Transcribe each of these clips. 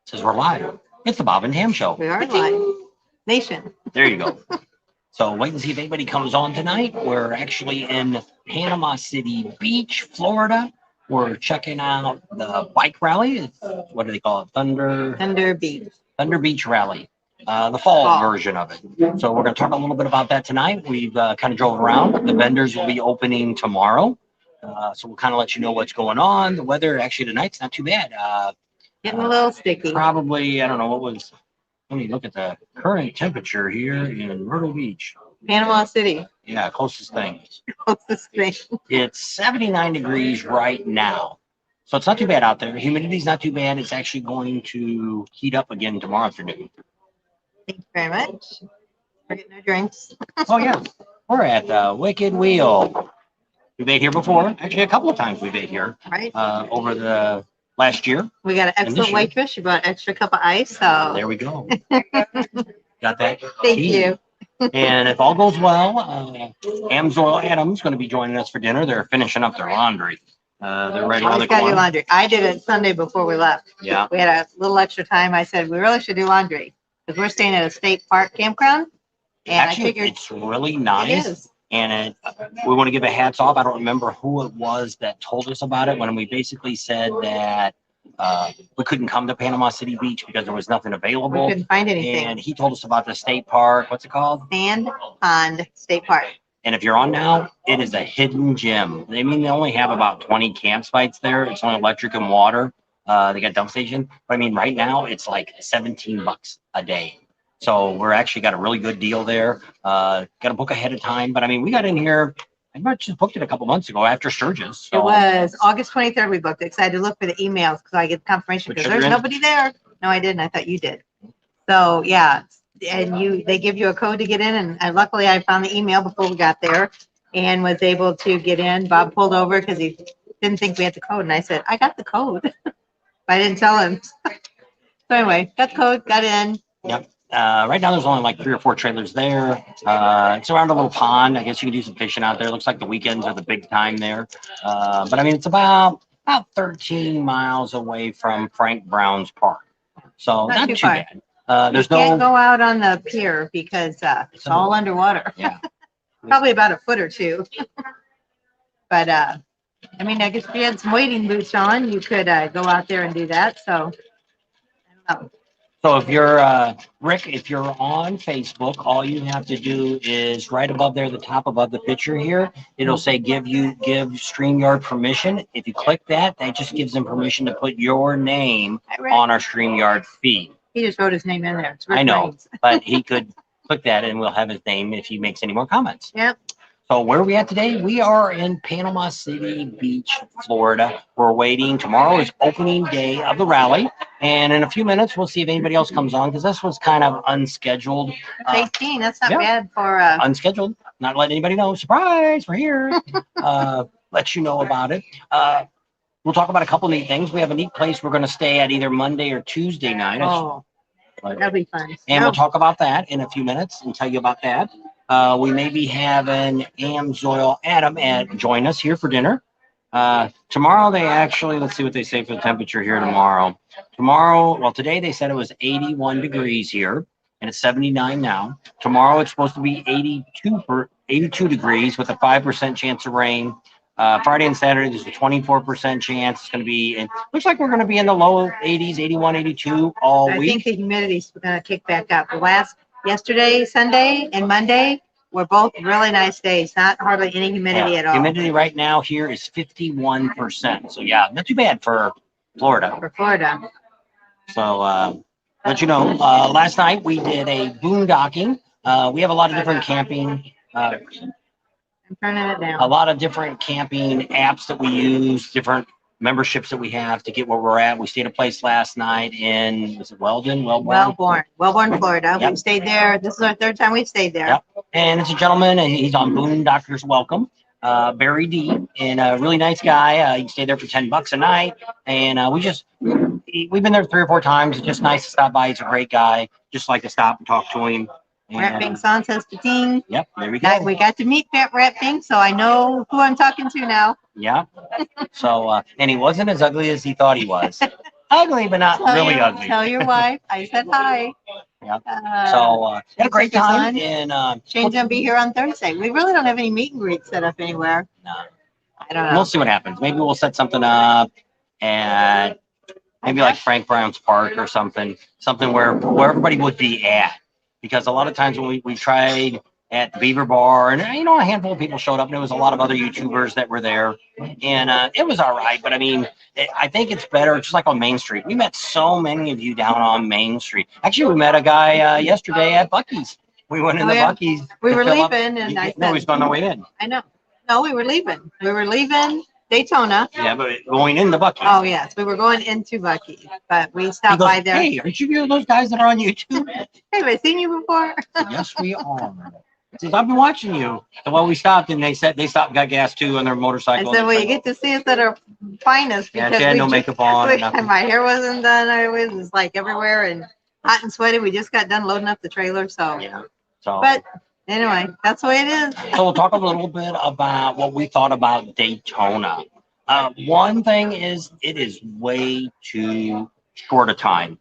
Says we're live. It's the Bob and Ham Show. We are live. Nation. There you go. So wait and see if anybody comes on tonight. We're actually in Panama City Beach, Florida. We're checking out the bike rally. What do they call it? Thunder Beach. Thunder Beach Rally. The fall version of it. So we're going to talk a little bit about that tonight. We've kind of drove around. The vendors will be opening tomorrow. So we'll kind of let you know what's going on. The weather actually tonight's not too bad. Getting a little sticky. Probably, I don't know what was. Let me look at the current temperature here in Myrtle Beach. Panama City. Yeah, closest thing. Closest thing. It's 79 degrees right now. So it's not too bad out there. Humidity's not too bad. It's actually going to heat up again tomorrow afternoon. Thank you very much. We're getting our drinks. Oh, yeah. We're at the Wicked Wheel. We've ate here before. Actually, a couple of times we've ate here. Right. Over the last year. We got an excellent waitress. She brought an extra cup of ice. So there we go. Got that? Thank you. And if all goes well, Amsoil Adams going to be joining us for dinner. They're finishing up their laundry. They're ready on the got to do corner. laundry. I did it Sunday before we left. Yeah. We had a little extra time. I said we really should do laundry because we're staying at a state park campground. And Actually, I figured it's really nice. It is. And we want to give a hats off. I don't remember who it was that told us about it when we basically said that we couldn't come to Panama City Beach because there was nothing We available. couldn't find anything. And he told us about the state park. What's it called? Sand Pond State Park. And if you're on now, it is a hidden gem. I mean, they only have about 20 campsites there. It's only electric and water. They got dump station. But I mean, right now it's like $17 a day. So we're actually got a really good deal there. Got to book ahead of time. But I mean, we got in here. I just booked it a couple months ago after Sturgis. So. It was August 23rd we booked it because I had to look for the emails because I get confirmation because there's nobody there. No, I didn't. I thought you did. So yeah, and they give you a code to get in, and luckily I found the email before we got there and was able to get in. Bob pulled over because he didn't think we had the code, and I said I got the code, but I didn't tell him. So anyway, got the code, got in. Yep. Right now there's only like 3 or 4 trailers there. It's around a little pond. I guess you can do some fishing out there. It looks like the weekends are the big time there. But I mean, it's about 13 miles away from Frank Brown's park. So not too bad. There's you can't go out on the pier because it's all underwater. Yeah. Probably about a foot or two. But I mean, I guess if you had some wading boots on, you could go out there and do that. So I don't know. So if you're, Rick, if you're on Facebook, all you have to do is right above there, the top above the picture here, it'll say give StreamYard permission. If you click that, that just gives them permission to put your name on our StreamYard feed. He just wrote his name in there. I know, but he could click that and we'll have his name if he makes any more comments. Yep. So where are we at today? We are in Panama City Beach, Florida. We're waiting. Tomorrow is opening day of the rally. And in a few minutes, we'll see if anybody else comes on because this was kind of unscheduled. 18. That's not bad for unscheduled. Not letting anybody know. Surprise, we're here. Let you know about it. We'll talk about a couple neat things. We have a neat place we're going to stay at either Monday or Tuesday night. Oh, that'll be fun. And we'll talk about that in a few minutes and tell you about that. We may be having Amsoil Adam join us here for dinner. Tomorrow they actually, let's see what they say for the temperature here tomorrow. Well, today they said it was 81 degrees here, and it's 79 now. Tomorrow it's supposed to be 82 degrees with a 5% chance of rain. Friday and Saturday there's a 24% chance. It's going to be, looks like we're going to be in the low 80s, 81, 82 all week. I think the humidity's going to kick back up. Yesterday, Sunday, and Monday were both really nice days. Not hardly any humidity at all. Humidity right now here is 51%. So yeah, not too bad for Florida. So let you know, last night we did a boondocking. We have a lot of different camping. I'm turning it down. A lot of different camping apps that we use, different memberships that we have to get where we're at. We stayed at a place last night in, was it Wellborn, Florida. Yep. We stayed there. This is our 3rd time we've stayed there. Yep. And it's a gentleman, and he's on Boondocker's Welcome, Barry D, and a really nice guy. You can stay there for $10 a night, and we've been there 3 or 4 times. It's just nice to stop by. He's a great guy. Just like to stop and talk to him. Rat Bing San says ting. Yep, there we go. We got to meet Rat Bing, so I know who I'm talking to now. Yeah. So, and he wasn't as ugly as he thought he was. ugly, but not really ugly. Tell your wife I said hi. Yeah. So had a great time. And Shane's gonna be here on Thursday. We really don't have any meet and greets set up anywhere. no. I don't know. We'll see what happens. Maybe we'll set something up at maybe like Frank Brown's Park or something where everybody would be at. Because a lot of times when we tried at the Beaver Bar, and a handful of people showed up, and there was a lot of other YouTubers that were there, and it was all right. But I mean, I think it's better, just like on Main Street. We met so many of you down on Main Street. Actually, we met a guy yesterday at Buc-ee's. We went into Buc-ee's. We were leaving, and I said, "No, he's on the way in." I know. No, we were leaving. We were leaving Daytona. Yeah, but going into Buc-ee's. Oh yes, we were going into Buc-ee's, but we stopped by there. Hey, aren't you those guys that are on YouTube? Hey, have I seen you before? Yes, we are. Says, I've been watching you. And well, we stopped, and they said they stopped and got gas too on their motorcycle. I said, well, you get to see us at our finest because she had no makeup on. My hair wasn't done. I was like everywhere and hot and sweaty. We just got done loading up the trailer, so. Yeah. So. But anyway, that's the way it is. So we'll talk a little bit about what we thought about Daytona. One thing is, it is way too short a time.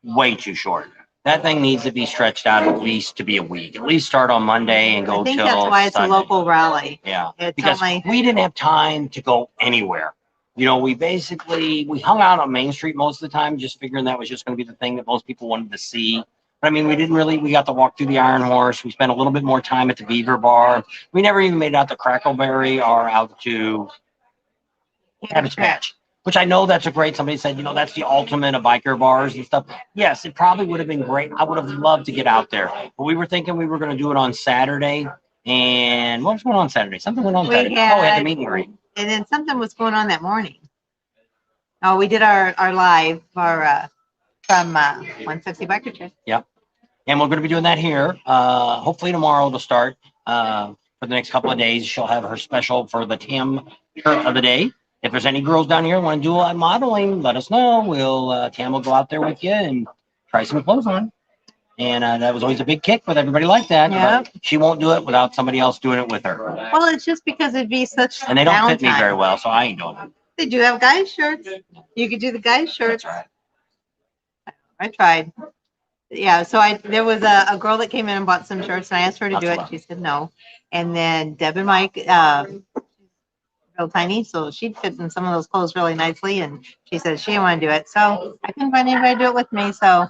Way too short. That thing needs to be stretched out at least to be a week. At least start on Monday and go till I think that's why it's Sunday. A local rally. Yeah, it's because we didn't have time to go anywhere. We hung out on Main Street most of the time, just figuring that was just going to be the thing that most people wanted to see. But I mean, we got to walk through the Iron Horse. We spent a little bit more time at the Beaver Bar. We never even made it out to Crackleberry or out to Cabbage Patch. Which I know that's a great, somebody said, that's the ultimate of biker bars and stuff. Yes, it probably would have been great. I would have loved to get out there. But we were thinking we were going to do it on Saturday. And what was going on Saturday? Something went on Saturday. We had the meet and greet. And then something was going on that morning. Oh, we did our live from 160 Biker Trip. Yep. And we're going to be doing that here. Hopefully tomorrow to start. For the next couple of days, she'll have her special for the Tam shirt of the day. If there's any girls down here who want to do modeling, let us know. Tam will go out there with you and try some clothes on. And that was always a big kick with everybody like that. Yeah. But she won't do it without somebody else doing it with her. Well, it's just because it'd be such and they don't fit me very well, so I ain't doing it. They do have guys' shirts. You could do the guys' shirts. That's right. I tried. Yeah, so there was a girl that came in and bought some shirts, and I asked her to do it. She said no. And then Deb and Mike, real tiny, so she'd fit in some of those clothes really nicely, and she said she didn't want to do it. So I couldn't find anybody to do it with me. So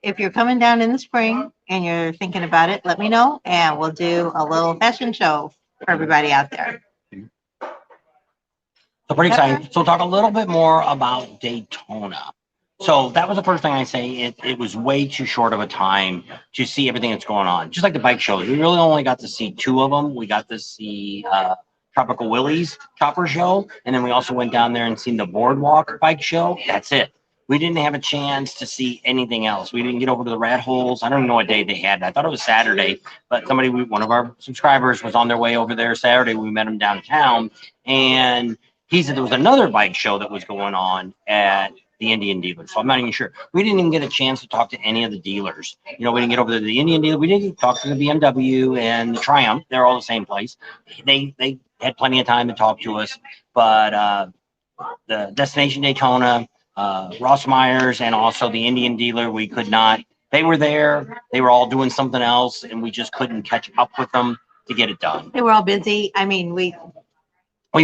if you're coming down in the spring and you're thinking about it, let me know, and we'll do a little fashion show for everybody out there. So pretty exciting. So we'll talk a little bit more about Daytona. So that was the first thing I say. It was way too short of a time to see everything that's going on. Just like the bike shows, we really only got to see two of them. We got to see Tropical Willie's chopper show, and then we also went down there and seen the Boardwalk bike show. That's it. We didn't have a chance to see anything else. We didn't get over to the Rat Holes. I don't even know what day they had. I thought it was Saturday, but one of our subscribers was on their way over there Saturday. We met him downtown, and he said there was another bike show that was going on at the Indian dealer. So I'm not even sure. We didn't even get a chance to talk to any of the dealers. We didn't get over to the Indian dealer. We didn't talk to the BMW and the Triumph. They're all the same place. They had plenty of time to talk to us, but the Destination Daytona, Ross Myers, and also the Indian dealer, we could not. They were there. They were all doing something else, and we just couldn't catch up with them to get it done. They were all busy. I mean, we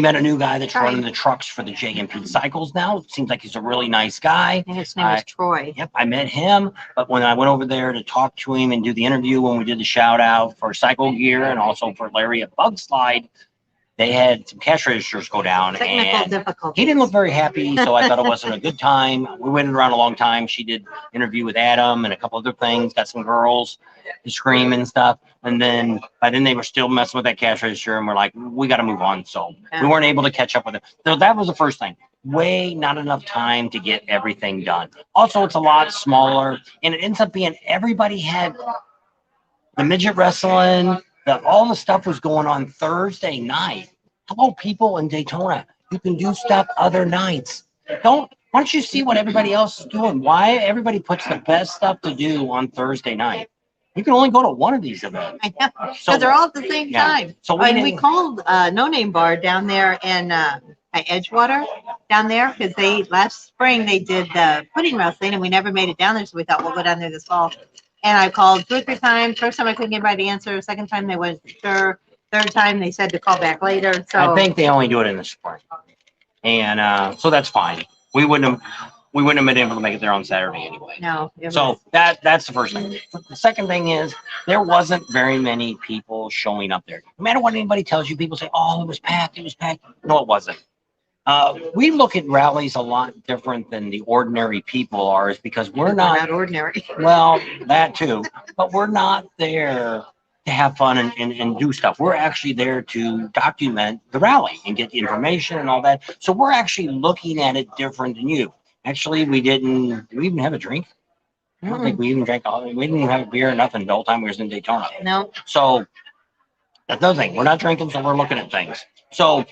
met a new guy that's running the trucks for the JMP Cycles now. It seems like he's a really nice guy. And his name is Troy. Yep, I met him. But when I went over there to talk to him and do the interview, when we did the shout out for Cycle Gear and also for Larry at Bug Slide, they had some cash registers go down. Technical difficulties. He didn't look very happy, so I thought it wasn't a good time. We waited around a long time. She did interview with Adam and a couple other things, got some girls to scream and stuff. And then by then they were still messing with that cash register, and we're like, we got to move on. So we weren't able to catch up with it. So that was the first thing. Not enough time to get everything done. Also, it's a lot smaller, and it ends up being everybody had the midget wrestling, all the stuff was going on Thursday night. Hello, people in Daytona. You can do stuff other nights. Why don't you see what everybody else is doing? Why everybody puts the best stuff to do on Thursday night? You can only go to one of these events. I know, because they're all at the same time. So we called No Name Bar down there in by Edgewater down there, because last spring they did the pudding wrestling and we never made it down there, so we thought we'll go down there this fall. And I called 2 or 3 times. First time I couldn't get anybody to answer. Second time they wasn't sure. Third time they said to call back later. So I think they only do it in the spring, and so that's fine. We wouldn't have been able to make it there on Saturday anyway. no. So that's the first thing. The second thing is there wasn't very many people showing up there. No matter what anybody tells you, people say, "Oh, it was packed. It was packed." No, it wasn't. We look at rallies a lot different than the ordinary people are, is because we're not ordinary. Well, that too, but we're not there to have fun and do stuff. We're actually there to document the rally and get the information and all that. So we're actually looking at it different than you. Actually, we even have a drink. I don't think we even drank we didn't even have a beer or nothing the whole time we was in Daytona. No. So that's another thing. We're not drinking, so we're looking at things. So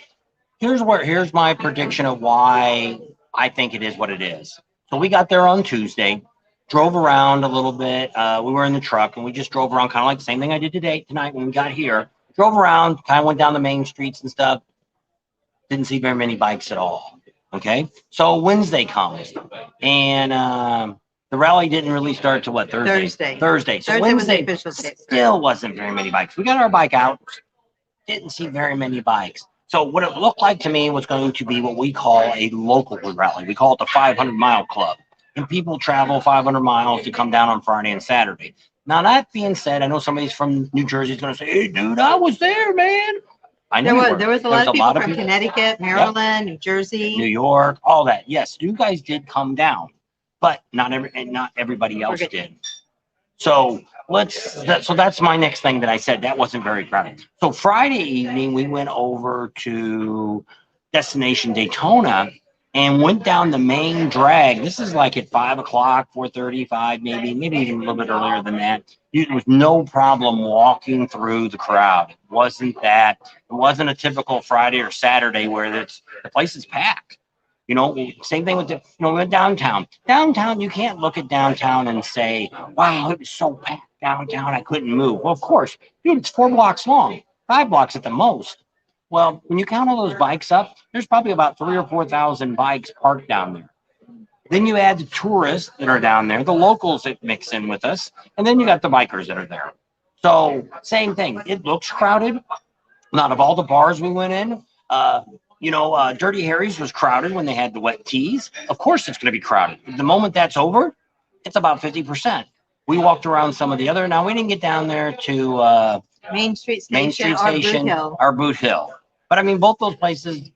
here's my prediction of why I think it is what it is. So we got there on Tuesday, drove around a little bit. We were in the truck and we just drove around, kind of like the same thing I did tonight when we got here. Drove around, kind of went down the main streets and stuff. Didn't see very many bikes at all. Okay, so Wednesday comes and the rally didn't really start to what, Thursday. So Thursday Wednesday was the official day. still wasn't very many bikes. We got our bike out, didn't see very many bikes. So what it looked like to me was going to be what we call a local rally. We call it the 500-mile club. And people travel 500 miles to come down on Friday and Saturday. Now, that being said, I know somebody's from New Jersey is going to say, "Hey, dude, I was there, man." I know there was a lot of people from Connecticut, Maryland, New Jersey, New York, all that. Yes, you guys did come down, but not everybody else did. So that's my next thing that I said. That wasn't very crowded. So Friday evening, we went over to Destination Daytona and went down the main drag. This is like at 5 o'clock, 4:35, maybe even a little bit earlier than that. It was no problem walking through the crowd. It wasn't a typical Friday or Saturday where the place is packed. You know, same thing with we went downtown. Downtown, you can't look at downtown and say, "Wow, it was so packed downtown, I couldn't move." Well, of course, dude, it's 4 blocks long, 5 blocks at the most. Well, when you count all those bikes up, there's probably about 3,000 or 4,000 bikes parked down there. Then you add the tourists that are down there, the locals that mix in with us, and then you got the bikers that are there. So same thing. It looks crowded. Not of all the bars we went in. Dirty Harry's was crowded when they had the wet teas. Of course it's going to be crowded. The moment that's over, it's about 50%. We walked around some of the other. Now, we didn't get down there to Main Street Station or Boot Hill. But I mean, both those places,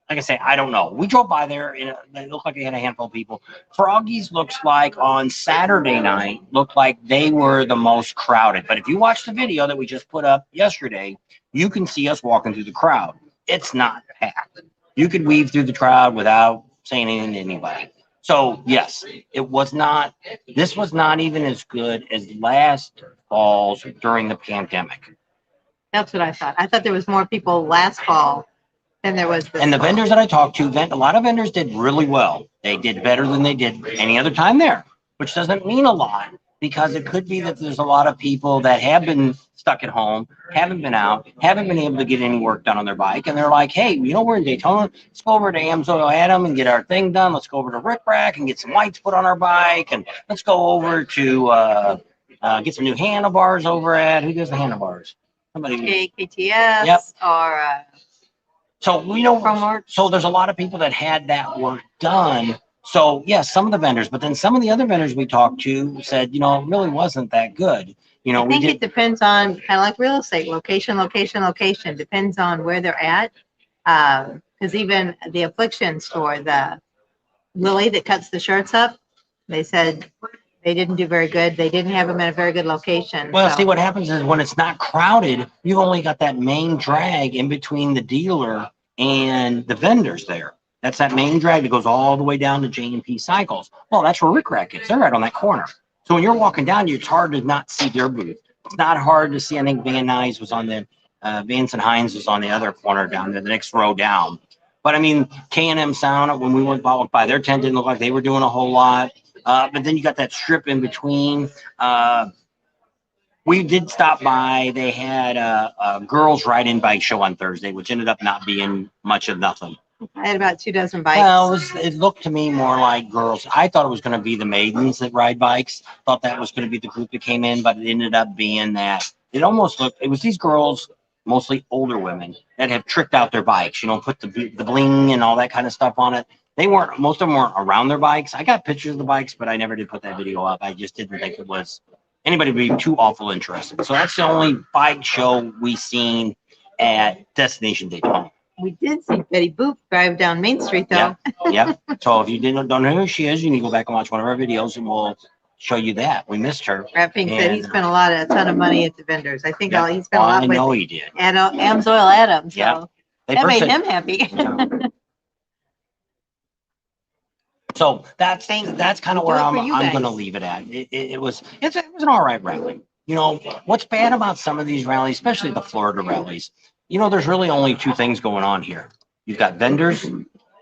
like I say, I don't know. We drove by there, and they looked like they had a handful of people. Froggy's looks like on Saturday night, looked like they were the most crowded. But if you watch the video that we just put up yesterday, you can see us walking through the crowd. It's not packed. You could weave through the crowd without saying anything to anybody. So, yes, this was not even as good as last fall's during the pandemic. That's what I thought. I thought there was more people last fall than there was this And the fall. vendors that I talked to, a lot of vendors did really well. They did better than they did any other time there, which doesn't mean a lot, because it could be that there's a lot of people that have been stuck at home, haven't been out, haven't been able to get any work done on their bike. And they're like, "Hey, we're in Daytona. Let's go over to Amsoil Adam and get our thing done. Let's go over to Rick Rack and get some lights put on our bike. And let's go over to get some new handlebars over at," who does the handlebars? Somebody. KTS. Yep. Or So there's a lot of people that had that work done. So yes, some of the vendors, but then some of the other vendors we talked to said, it really wasn't that good. I think it depends on, kind of like real estate, location, depends on where they're at. Because even the Affliction store, the Lily that cuts the shirts up, they said they didn't do very good. They didn't have them in a very good location. Well, see, what happens is when it's not crowded, you've only got that main drag in between the dealer and the vendors there. That's that main drag that goes all the way down to J&P Cycles. Well, that's where Rick Rack is. They're right on that corner. So when you're walking down, it's hard to not see their booth. It's not hard to see. I think Van Nuys was on the, Vance and Hines was on the other corner down there, the next row down. But I mean, K&M Sound, when we went by their tent, didn't look like they were doing a whole lot. But then you got that strip in between. We did stop by. They had a girls ride-in bike show on Thursday, which ended up not being much of nothing. I had about 24 bikes. Well, it looked to me more like girls. I thought it was going to be the maidens that ride bikes. Thought that was going to be the group that came in, but it ended up being that it almost looked. It was these girls, mostly older women, that have tricked out their bikes. You know, put the bling and all that kind of stuff on it. They weren't. Most of them weren't around their bikes. I got pictures of the bikes, but I never did put that video up. I just didn't think it was anybody would be too awful interested. So that's the only bike show we seen at Destination Daytona. We did see Betty Boop drive down Main Street, though. Yep. So if you don't know who she is, you need to go back and watch one of our videos, and we'll show you that. We missed her. That being said, he spent a ton of money at the vendors. I think he spent a lot I with know he did. Amsoil Adams. So Yeah. that made him happy. So that's kind of where I'm going to leave it at. It was an all right rally. You know, what's bad about some of these rallies, especially the Florida rallies, you know, there's really only two things going on here. You've got vendors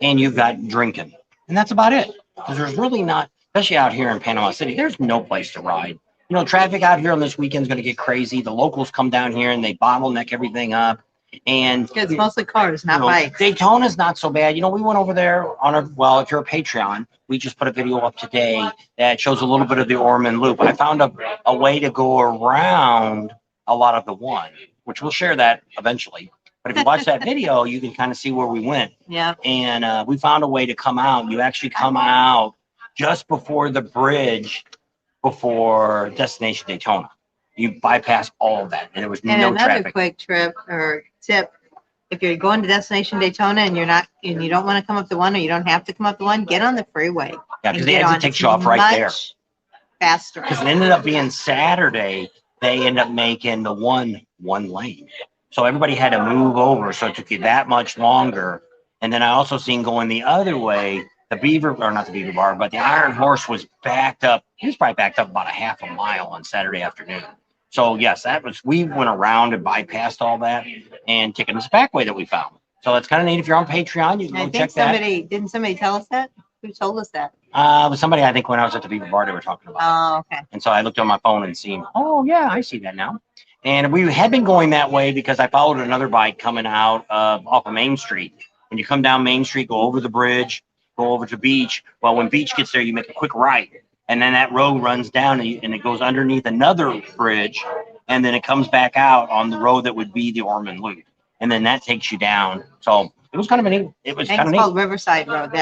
and you've got drinking. And that's about it. Because there's really not, especially out here in Panama City, there's no place to ride. You know, traffic out here on this weekend is going to get crazy. The locals come down here and they bottleneck everything up. And it's mostly cars, not bikes. Daytona's not so bad. You know, we went over there on if you're a Patreon, we just put a video up today that shows a little bit of the Ormond Loop. I found a way to go around a lot of the one, which we'll share that eventually. But if you watch that video, you can kind of see where we went. Yeah. And we found a way to come out. You actually come out just before the bridge before Destination Daytona. You bypass all of that, and there was no traffic. And another quick tip, if you're going to Destination Daytona and you don't want to come up the one, or you don't have to come up the one, get on the freeway. Yeah, because the exit takes you off right there. Faster. Because it ended up being Saturday, they end up making the one lane. So everybody had to move over, so it took you that much longer. And then I also seen going the other way, not the Beaver Bar, but the Iron Horse was backed up. He was probably backed up about a half a mile on Saturday afternoon. So yes, we went around and bypassed all that and taken this back way that we found. So that's kind of neat. If you're on Patreon, you can go check that. Didn't somebody tell us that? Who told us that? It was somebody, I think, when I was at the Beaver Bar, they were talking about it. Oh, okay. And so I looked on my phone and seen, oh yeah, I see that now. And we had been going that way because I followed another bike coming out off of Main Street. When you come down Main Street, go over the bridge, go over to Beach. Well, when Beach gets there, you make a quick right. And then that road runs down and it goes underneath another bridge. And then it comes back out on the road that would be the Ormond Loop. And then that takes you down. So it was kind of neat. It's called Riverside Road.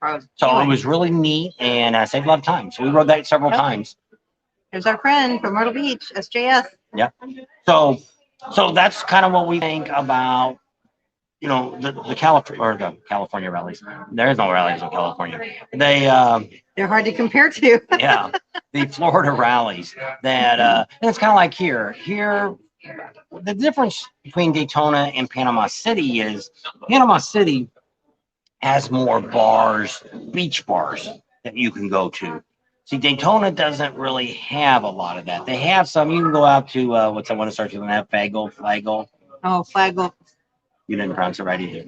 Road. So it was really neat and saved a lot of time. So we rode that several times. There's our friend from Myrtle Beach, SJS. Yeah. So that's kind of what we think about, you know, the California rallies. There is no rallies in California. They're hard to compare to. Yeah. The Florida rallies that, and it's kind of like here, the difference between Daytona and Panama City is Panama City has more bars, beach bars that you can go to. See, Daytona doesn't really have a lot of that. They have some. You can go out to what's that one that starts with that? Flaggle. Oh, Flaggle. You didn't pronounce it right either.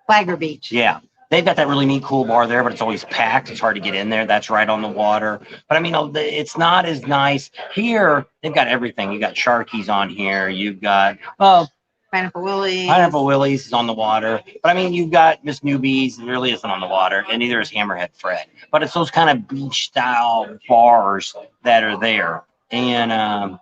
Flagger Beach. Yeah. They've got that really neat, cool bar there, but it's always packed. It's hard to get in there. That's right on the water. But I mean, it's not as nice. Here, they've got everything. You got Sharkies on here. You've got, Pineapple Willie's. Pineapple Willie's is on the water. But I mean, you've got Miss Newbies. It really isn't on the water. And neither is Hammerhead Fred. But it's those kind of beach style bars that are there. And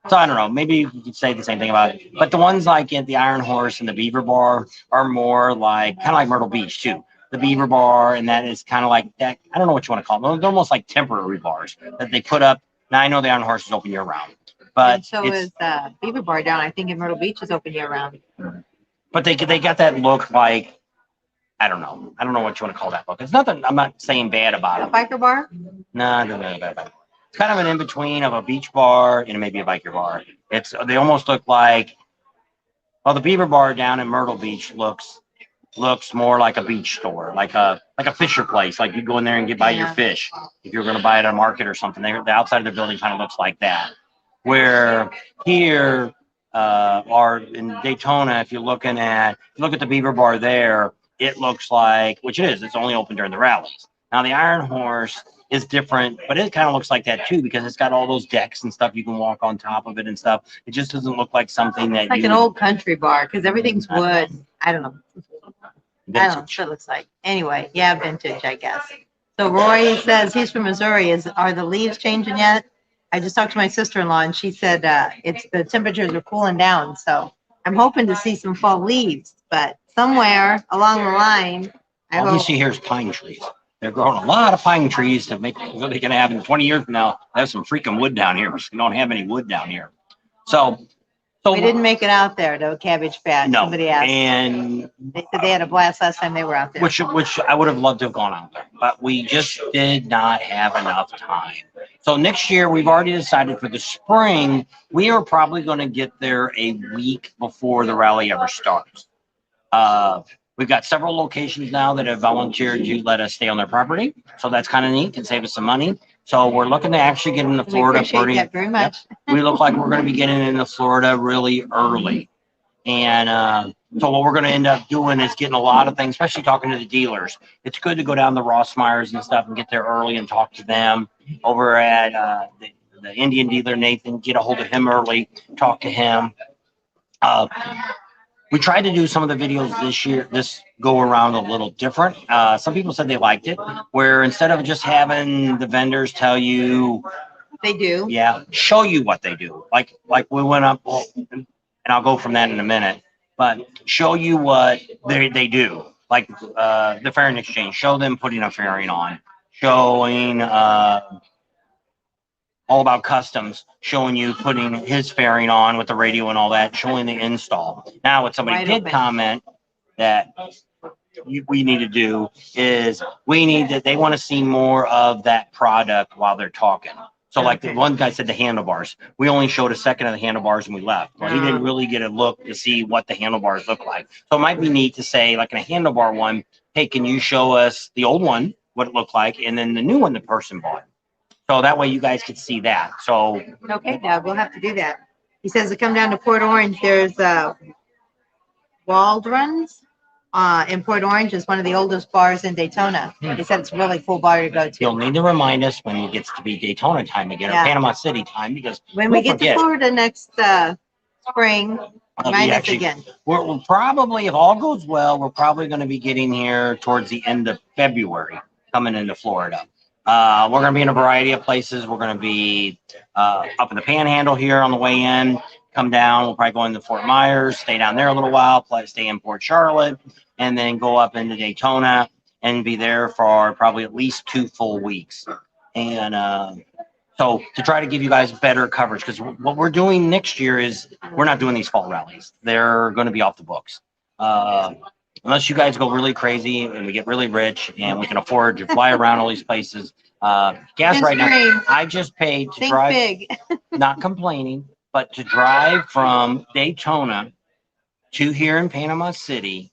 so I don't know. Maybe you could say the same thing about it. But the ones like at the Iron Horse and the Beaver Bar are more like, kind of like Myrtle Beach too. The Beaver Bar, and that is kind of like that. I don't know what you want to call them. They're almost like temporary bars that they put up. Now I know the Iron Horse is open year round. But and so is Beaver Bar down. I think in Myrtle Beach is open year round. But they got that look like, I don't know what you want to call that look. It's nothing. I'm not saying bad about A it. biker bar? No. It's kind of an in between of a beach bar and maybe a biker bar. They almost look like, well, the Beaver Bar down in Myrtle Beach looks more like a beach store, like a fisher place. Like you go in there and buy your fish if you're going to buy it at a market or something. The outside of the building kind of looks like that. Where here are in Daytona, if you look at the Beaver Bar there, it looks like, which it is, it's only open during the rallies. Now the Iron Horse is different, but it kind of looks like that too because it's got all those decks and stuff. You can walk on top of it and stuff. It just doesn't look like something that it's like an old country bar because everything's wood. I don't know. I don't know what it looks like. Anyway, yeah, vintage, I guess. So Roy says he's from Missouri. Are the leaves changing yet? I just talked to my sister-in-law and she said it's the temperatures are cooling down. So I'm hoping to see some fall leaves, but somewhere along the line, All we see here is pine trees. They're growing a lot of pine trees to make what they can have in 20 years from now. Have some freaking wood down here. We don't have any wood down here. So we didn't make it out there to Cabbage Patch. No, somebody asked. and they said they had a blast last time they were out there. Which I would have loved to have gone out there, but we just did not have enough time. So next year, we've already decided for the spring, we are probably going to get there a week before the rally ever starts. We've got several locations now that have volunteered to let us stay on their property. So that's kind of neat and save us some money. So we're looking to actually get into Florida. We appreciate that very much. We look like we're going to be getting into Florida really early. And so what we're going to end up doing is getting a lot of things, especially talking to the dealers. It's good to go down to Rossmeyer's and stuff and get there early and talk to them over at the Indian dealer, Nathan, get a hold of him early, talk to him. We tried to do some of the videos this go around a little different. Some people said they liked it, where instead of just having the vendors tell you, they do. Yeah, show you what they do. Like we went up, and I'll go from that in a minute, but show you what they do. Like the fairing exchange, show them putting a fairing on, showing all about customs, showing you putting his fairing on with the radio and all that, showing the install. Now, what somebody did comment that we need to do is they want to see more of that product while they're talking. So like the one guy said the handlebars, we only showed a second of the handlebars and we left. Well, he didn't really get a look to see what the handlebars look like. So it might be neat to say, like in a handlebar one, hey, can you show us the old one, what it looked like, and then the new one the person bought. So that way you guys could see that. So okay, Doug, we'll have to do that. He says to come down to Port Orange. There's Waldron's in Port Orange. Is one of the oldest bars in Daytona. He said it's a really cool bar to go to. You'll need to remind us when it gets to be Daytona time again, or Panama City time, because when we get to Florida next spring, remind us again. We're probably, if all goes well, we're probably going to be getting here towards the end of February, coming into Florida. We're going to be in a variety of places. We're going to be up in the Panhandle here on the way in, come down. We'll probably go into Fort Myers, stay down there a little while, stay in Port Charlotte, and then go up into Daytona and be there for probably at least 2 full weeks. And so to try to give you guys better coverage, because what we're doing next year is we're not doing these fall rallies. They're going to be off the books. Unless you guys go really crazy and we get really rich and we can afford to fly around all these places. Gas right now, I just paid to drive, big. Not complaining, but to drive from Daytona to here in Panama City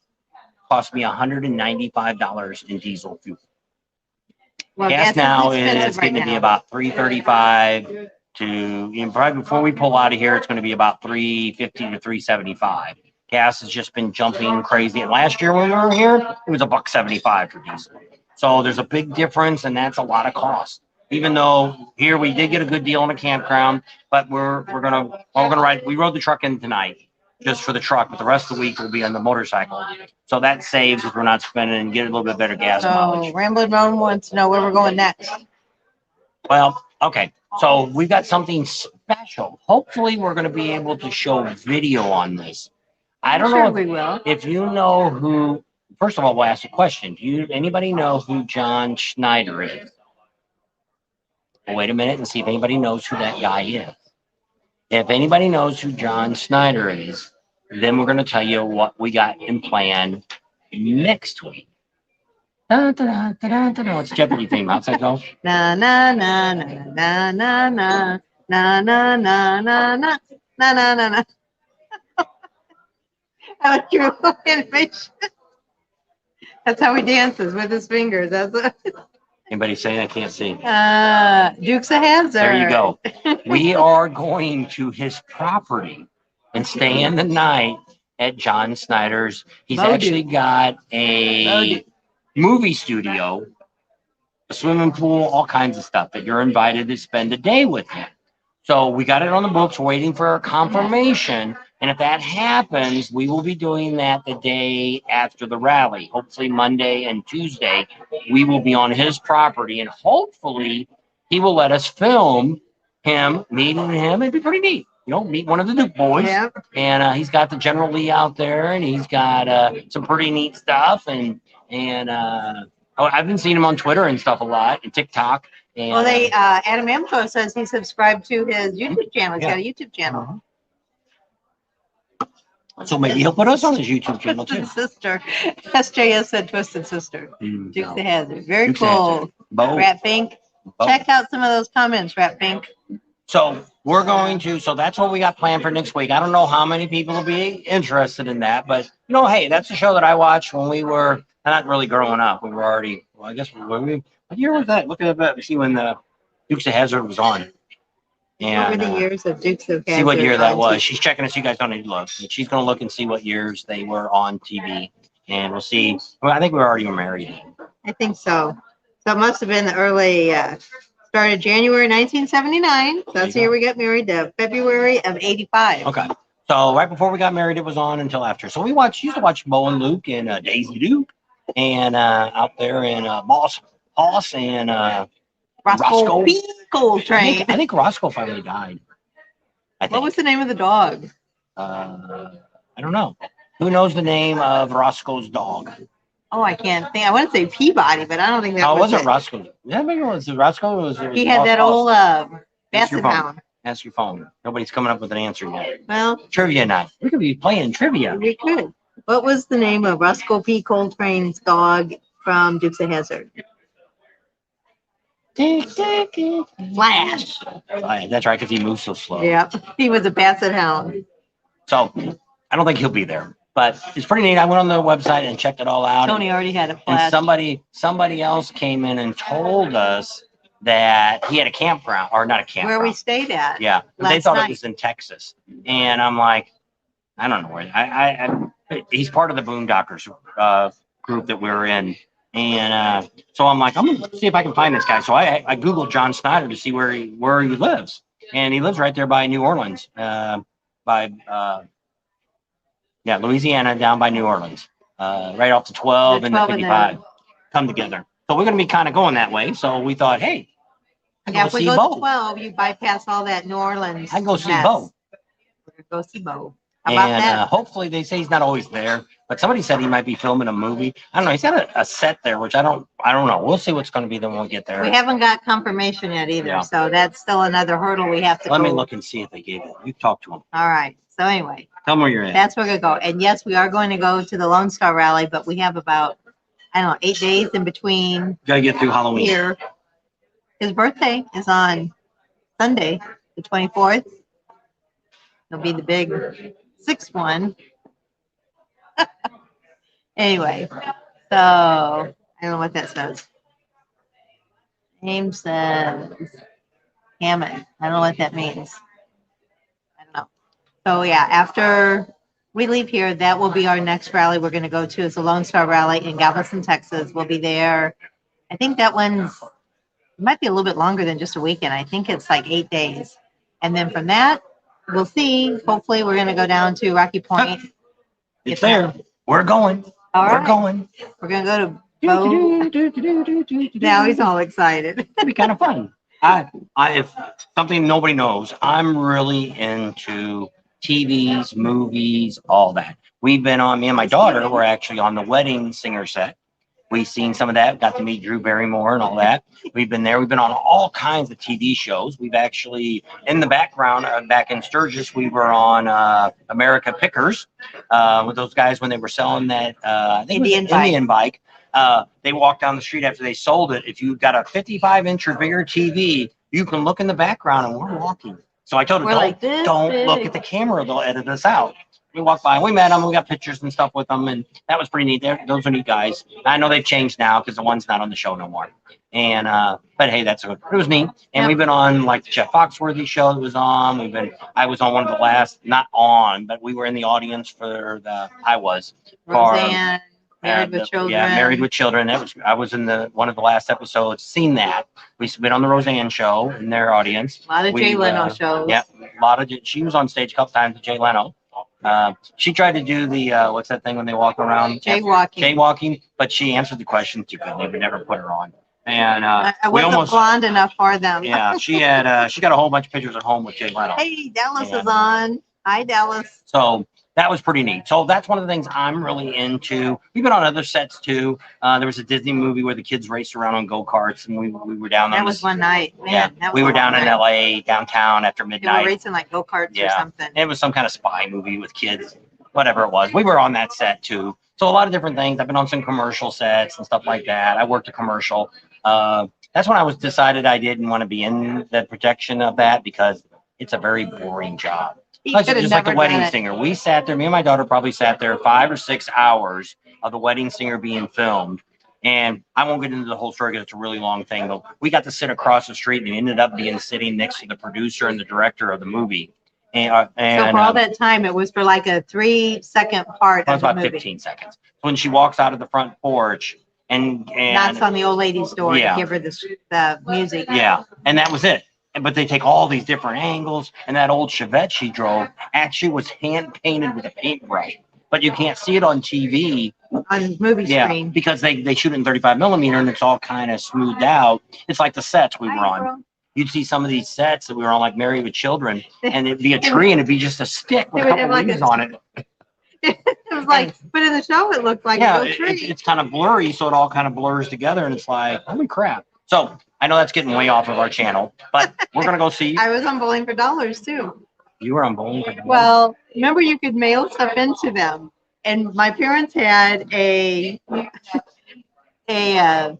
cost me $195 in diesel fuel. Well, gas now is going to be about $3.35 to, probably before we pull out of here, it's going to be about $3.50 to $3.75. Gas has just been jumping crazy. And last year when we were here, it was $1.75 for diesel. So there's a big difference, and that's a lot of cost. Even though here we did get a good deal on a campground, but we're gonna ride. We rode the truck in tonight just for the truck, but the rest of the week will be on the motorcycle. So that saves if we're not spending and get a little bit better gas mileage. Ramblin' Roan wants to know where we're going next. Well, okay. So we've got something special. Hopefully we're going to be able to show video on this. I don't know if you know who. First of all, we'll ask a question. Anybody know who John Schneider is? Well, wait a minute and see if anybody knows who that guy is. If anybody knows who John Schneider is, then we're going to tell you what we got in plan next week. Da, da, da, da, da, da. It's Jeopardy theme. How's that go? Na na na na na na na na na na na na na na na na. I like your animation. That's how he dances with his fingers. That's what. Anybody saying I can't see? Dukes of Hazzard. There you go. We are going to his property and staying the night at John Snyder's. He's actually got a movie studio, a swimming pool, all kinds of stuff that you're invited to spend a day with him. So we got it on the books, waiting for our confirmation. And if that happens, we will be doing that the day after the rally. Hopefully Monday and Tuesday, we will be on his property, and hopefully he will let us film him, meeting him. It'd be pretty neat. Meet one of the Duke boys. Yep. And he's got the General Lee out there, and he's got some pretty neat stuff. And I've been seeing him on Twitter and stuff a lot, and TikTok. And, well, Adam Amco says he subscribed to his YouTube channel. He's got a YouTube channel. So maybe he'll put us on his YouTube channel too. Twisted Sister. SJS said Twisted Sister. Dukes of Hazzard. Very Dukes cool. Rat Pink. Check out some of those comments, Rat Pink. So we're going to, so that's what we got planned for next week. I don't know how many people will be interested in that, but hey, that's a show that I watched when we were not really growing up. We were already, well, I guess, what year was that? Look at that. See when the Dukes of Hazzard was on. And, what were the years of Dukes of Hazzard? See what year that was. She's checking us. You guys don't need to look. She's going to look and see what years they were on TV. And we'll see. Well, I think we were already married. I think so. So it must have been the early, started January 1979. So that's the year we got married, to February of 85. Okay. So right before we got married, it was on until after. So we used to watch Bo and Luke and Daisy Duke and out there in Hoss and Roscoe P. Coltrane. I think Roscoe finally died. What was the name of the dog? I don't know. Who knows the name of Roscoe's dog? Oh, I can't think. I want to say Peabody, but I don't think that was it. Oh, it wasn't Roscoe. Yeah, maybe it was Roscoe. He had that old Basset Hound. Ask your phone. Nobody's coming up with an answer yet. Well, trivia night. We could be playing trivia. We could. What was the name of Roscoe P. Coltrane's dog from Dukes of Hazzard? Flash. That's right, because he moves so slow. Yeah, he was a Basset Hound. So I don't think he'll be there, but it's pretty neat. I went on the website and checked it all out. Tony already had a Flash. And somebody else came in and told us that he had a campground, or not a campground. Where we stayed at. Yeah, they thought it was in Texas, and I'm like, I don't know where. He's part of the Boondockers group that we're in. And so I'm like, I'm gonna see if I can find this guy. So I Googled John Snyder to see where he lives, and he lives right there by New Orleans, Louisiana, down by New Orleans, right off the 12 and the 55 come together. So we're gonna be kind of going that way. So we thought, hey, if we go to 12, you bypass all that New Orleans. I go see Bo. We're gonna go see Bo. How about that? Hopefully they say he's not always there, but somebody said he might be filming a movie. I don't know. He's got a set there, which I don't know. We'll see what's going to be then when we get there. We haven't got confirmation yet either, so that's still another hurdle we have to Let me look and see if they gave it. You talk to him. All right. So anyway, tell them where you're at. That's where we're going to go. And yes, we are going to go to the Lone Star Rally, but we have about, 8 days in between. Got to get through Halloween. Here. His birthday is on Sunday, the 24th. It'll be the big 6th one. Anyway, so I don't know what that says. Name says Hammond. I don't know what that means. I don't know. So yeah, after we leave here, that will be our next rally we're going to go to. It's the Lone Star Rally in Galveston, Texas. We'll be there. I think that one's it might be a little bit longer than just a weekend. I think it's like 8 days. And then from that, we'll see. Hopefully, we're going to go down to Rocky Point. It's there. We're going. We're going. We're going to go to Bo. Now he's all excited. It'll be kind of fun. If something nobody knows, I'm really into TVs, movies, all that. We've been on, me and my daughter were actually on the Wedding Singer set. We've seen some of that, got to meet Drew Barrymore and all that. We've been there. We've been on all kinds of TV shows. We've actually, in the background, back in Sturgis, we were on America Pickers with those guys when they were selling that Indian bike. They walked down the street after they sold it. If you've got a 55-inch or bigger TV, you can look in the background, and we're walking. So I told her, don't look at the camera. They'll edit us out. We walked by, we met them, we got pictures and stuff with them, and that was pretty neat. Those are neat guys. I know they've changed now because the one's not on the show no more. And but hey, it was neat. And we've been on like the Jeff Foxworthy show that was on. I was on one of the last, not on, but we were in the audience for Roseanne, Married with Children. Yeah, Married with Children. I was in one of the last episodes. Seen that. We've been on the Roseanne show in their audience. A lot of Jay Leno shows. Yeah, a lot of. She was on stage a couple times with Jay Leno. She tried to do the what's that thing when they walk around? Jaywalking. Jaywalking, but she answered the question too good. They would never put her on. And I we wasn't almost blonde enough for them. yeah, she had she got a whole bunch of pictures at home with Jay Leno. Hey, Dallas And, is on. Hi, Dallas. So that was pretty neat. So that's one of the things I'm really into. We've been on other sets too. There was a Disney movie where the kids raced around on go-karts, and we were down That on was this. one night. Man, Yeah, that was we were a down long in night. LA downtown after They were midnight. racing like go-karts or Yeah. something. It was some kind of spy movie with kids, whatever it was. We were on that set too. So a lot of different things. I've been on some commercial sets and stuff like that. I worked a commercial. That's when I was decided I didn't want to be in the protection of that because it's a very boring job. He Like, could have just like the never wedding done it. singer. We sat there, me and my daughter probably sat there 5 or 6 hours of the wedding singer being filmed. And I won't get into the whole story because it's a really long thing, but we got to sit across the street and we ended up being sitting next to the producer and the director of the movie. So for all that time, it was for like a 3-second part that of was the about movie. 15 seconds. When she walks out of the front porch and Knocks on the old lady's door Yeah. to give her the music. yeah, and that was it. But they take all these different angles, and that old Chevette she drove actually was hand painted with a paintbrush. But you can't see it on TV. On movie Yeah, screen. because they shoot it in 35 millimeter and it's all kind of smoothed out. It's like the sets we were on. You'd see some of these sets that we were on, like Married with Children, and it'd be a tree and it'd be just a stick with a They would couple have like leaves a- on it. It was like, but in the show, it looked like Yeah, a real tree. it's kind of blurry, so it all kind of blurs together, and it's like, holy crap. So I know that's getting way off of our channel, but we're gonna go see. I was on Bowling for Dollars too. You were on Bowling for Dollars? Well, remember you could mail stuff into them, and my parents had a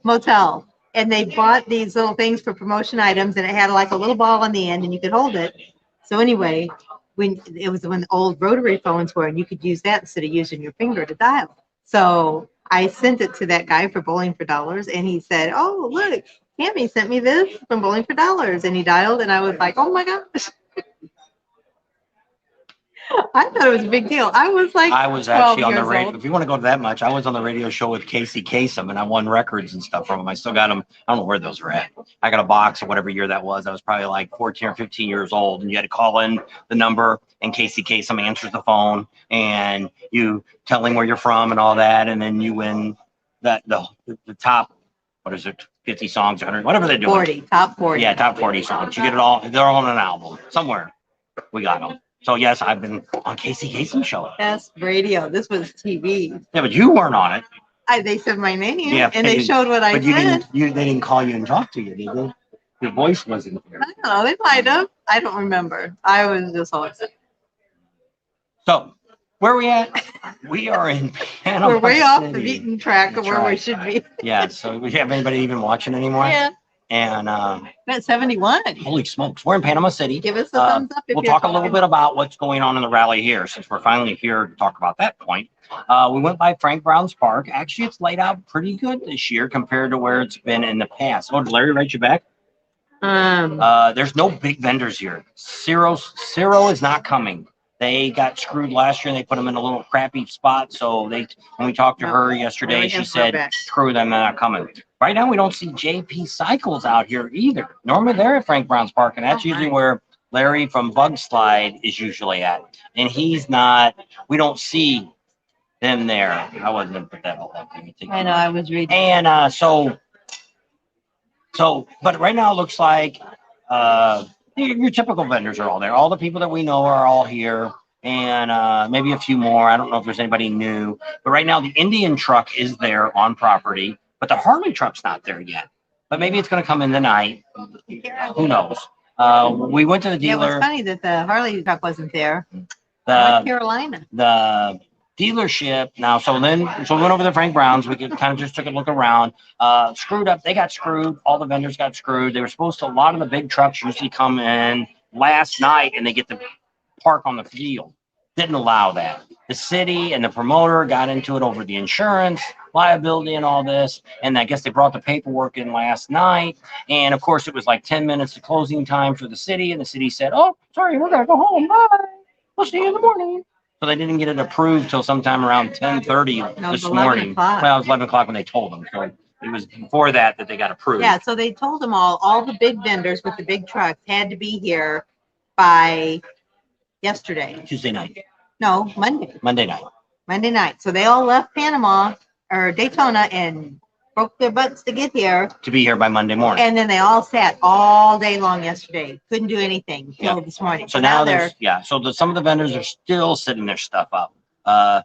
motel, and they bought these little things for promotion items, and it had like a little ball on the end, and you could hold it. So anyway, when the old rotary phones were, and you could use that instead of using your finger to dial. So I sent it to that guy for Bowling for Dollars, and he said, "Oh, look, Tammy sent me this from Bowling for Dollars," and he dialed, and I was like, "Oh my gosh." I thought it was a big deal. I was like, I was actually on the 12 years radio. old. If you want to go to that much, I was on the radio show with Casey Kasem, and I won records and stuff from him. I still got them. I don't know where those are at. I got a box of whatever year that was. I was probably like 14 or 15 years old, and you had to call in the number, and Casey Kasem answers the phone, and you tell him where you're from and all that, and then you win the top, what is it, 50 songs, 100, whatever they do. 40, top 40. Yeah, top 40 songs. You get it all. They're all on an album somewhere. We got them. So yes, I've been on Casey Kasem show. That's radio. This was TV. Yeah, but you weren't on it. They said my name, Yeah, and they showed what I But you said. didn't. They didn't call you and talk to you, did they? Your voice wasn't there. I don't know. They might have. I don't remember. I was just all excited. So where are we at? We are in Panama We're way off the City. beaten track of That's where we right. should be. Yeah. So we have anybody even watching anymore? Yeah. And At 71. holy smokes, we're in Panama City. Give us a thumbs up if We'll you're talk a little talking. bit about what's going on in the rally here, since we're finally here to talk about that point. We went by Frank Brown's Park. Actually, it's laid out pretty good this year compared to where it's been in the past. Oh, did Larry write you back? There's no big vendors here. Ciro is not coming. They got screwed last year and they put them in a little crappy spot. So when we talked to her yesterday, she said, screw them, they're not coming. Right now, we don't see JP Cycles out here either. Normally they're at Frank Brown's Park, and that's usually where Larry from Bug Slide is usually at. And he's not, we don't see them there. I wasn't going to put that all up. I know, I was reading. And but right now it looks like your typical vendors are all there. All the people that we know are all here, and maybe a few more. I don't know if there's anybody new, but right now the Indian truck is there on property, but the Harley truck's not there yet. But maybe it's going to come in tonight. Who knows? We went to the Yeah, it was dealer. funny that the Harley truck wasn't there. The Carolina. the dealership now. So we went over to Frank Brown's. We kind of just took a look around. Screwed up. They got screwed. All the vendors got screwed. They were supposed to. A lot of the big trucks usually come in last night and they get to park on the field. Didn't allow that. The city and the promoter got into it over the insurance liability and all this. And I guess they brought the paperwork in last night. And of course, it was like 10 minutes to closing time for the city. And the city said, "Oh, sorry, we're gonna go home. Bye. We'll see you in the morning." So they didn't get it approved till sometime around 10:30 this morning. Well, it was 11 o'clock when they told them. So it was before that they got approved. Yeah, so they told them all the big vendors with the big trucks had to be here by yesterday. Tuesday night. No, Monday. Monday night. Monday night. So they all left Panama or Daytona and broke their butts to get here. To be here by Monday morning. And then they all sat all day long yesterday. Couldn't do anything until this morning. So now there's, so some of the vendors are still setting their stuff up.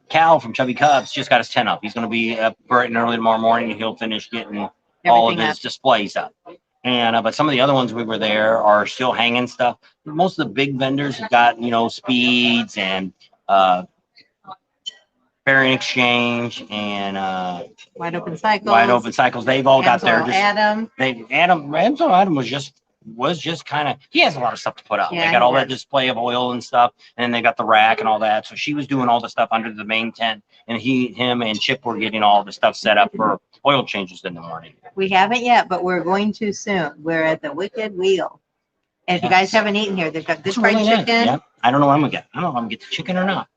Cal from Chubby Cubs just got his tent up. He's going to be up bright and early tomorrow morning, and he'll finish getting all of his displays up. And but some of the other ones we were there are still hanging stuff. Most of the big vendors have got, you know, Speeds and Bearing Exchange and Wide Open Cycles. Wide Open Cycles. They've all got their Adam. Adam was just kind of, he has a lot of stuff to put up. They got all that display of oil and stuff, and they got the rack and all that. So she was doing all the stuff under the main tent, and him and Chip were getting all the stuff set up for oil changes in the morning. We haven't yet, but we're going to soon. We're at the Wicked Wheel. And if you guys haven't eaten here, they've got good fried chicken. Yeah, I don't know what I'm gonna get. I don't know if I'm gonna get the chicken or not.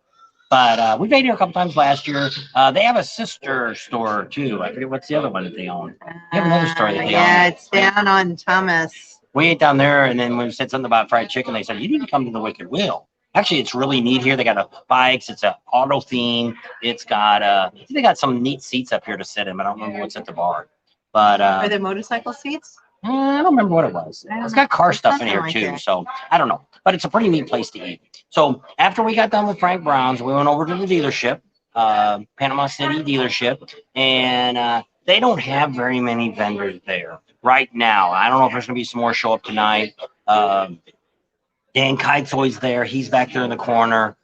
But we've ate here a couple times last year. They have a sister store too. I forget what's the other one that they own. They have another store that they own. Yeah, it's down on Thomas. We ate down there, and then when we said something about fried chicken, they said, you need to come to the Wicked Wheel. Actually, it's really neat here. They got bikes. It's a auto theme. It's got they got some neat seats up here to sit in. I don't remember what's at the bar. But are there motorcycle seats? I don't remember what it was. It's got car stuff in here too. So I don't know. But it's a pretty neat place to eat. So after we got done with Frank Brown's, we went over to the dealership, Panama City dealership, and they don't have very many vendors there right now. I don't know if there's going to be some more show up tonight. Dan Kite's always there. He's back there in the corner.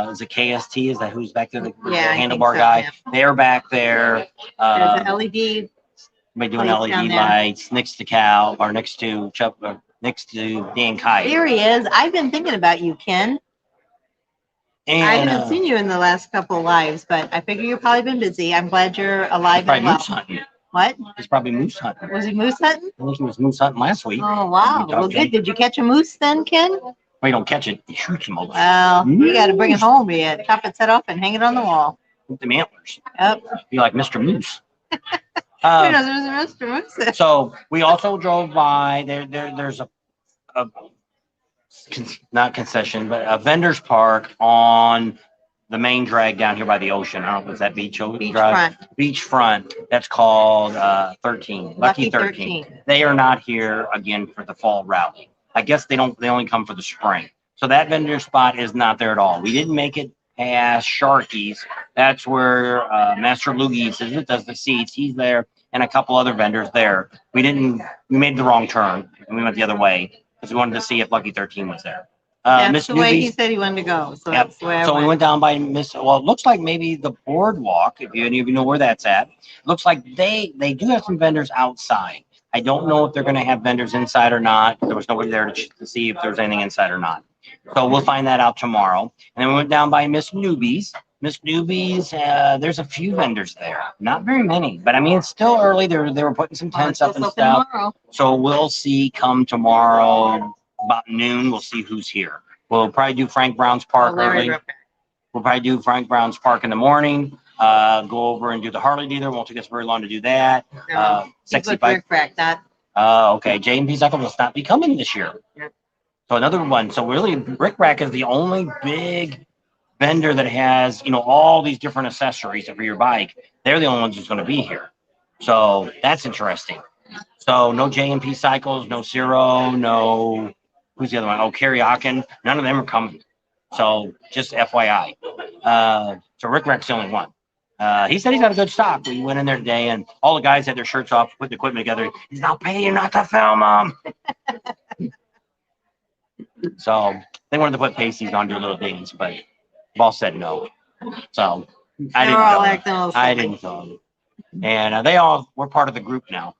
Is it KST? Is that who's back there? The handlebar guy. Yeah. They're back there. There's an LED. We're doing LED lights next to Cal or next to Chuck, next to Dan Kite. Here he is. I've been thinking about you, Ken. And I haven't seen you in the last couple of lives, but I figure you've probably been busy. I'm glad you're alive and well. Moose hunting. What? He's probably moose hunting. Was he moose hunting? I think he was moose hunting last week. Oh, wow. Well, good. Did you catch a moose then, Ken? Well, you don't catch it. You shoot him. Well, you got to bring it home. You chop its head off and hang it on the wall. With the antlers. Yep. Be like Mr. Moose. So we also drove by there's a not concession, but a vendor's park on the main drag down here by the ocean. I don't know if it's that beachfront. That's called 13. Lucky 13. They are not here again for the fall rally. I guess they only come for the spring. So that vendor spot is not there at all. We didn't make it past Sharky's. That's where Master Loogies does the seats. He's there, and a couple other vendors there. We made the wrong turn, and we went the other way because we wanted to see if Lucky 13 was there. That's the way he said he wanted to go. So that's the way we went down by well, it looks like maybe the boardwalk, if any of you know where that's at. Looks like they do have some vendors outside. I don't know if they're going to have vendors inside or not. There was nobody there to see if there's anything inside or not. So we'll find that out tomorrow. And then we went down by Miss Newby's. Miss Newby's, there's a few vendors there. Not very many, but I mean, it's still early. They were putting some tents up and stuff. Tomorrow. So we'll see come tomorrow about noon. We'll see who's here. We'll probably do Frank Brown's Park early. We'll probably do Frank Brown's Park in the morning. Go over and do the Harley dealer. Won't take us very long to do that. Sexy bike. Okay. J&P Cycle will not be coming this year. Yeah. So another one. So really, Brick Rack is the only big vendor that has, all these different accessories for your bike. They're the only ones who's going to be here. So that's interesting. So no J&P Cycles, no Zero, no, who's the other one? Oh, Karaoke. None of them are coming. So just FYI. So Rick Rack's the only one. He said he's got a good stock. We went in there today, and all the guys had their shirts off, put the equipment together. He's not paying you not to film them. So they wanted to put pasties on, do little things, but boss said no. So I didn't film them. And they all were part of the group now.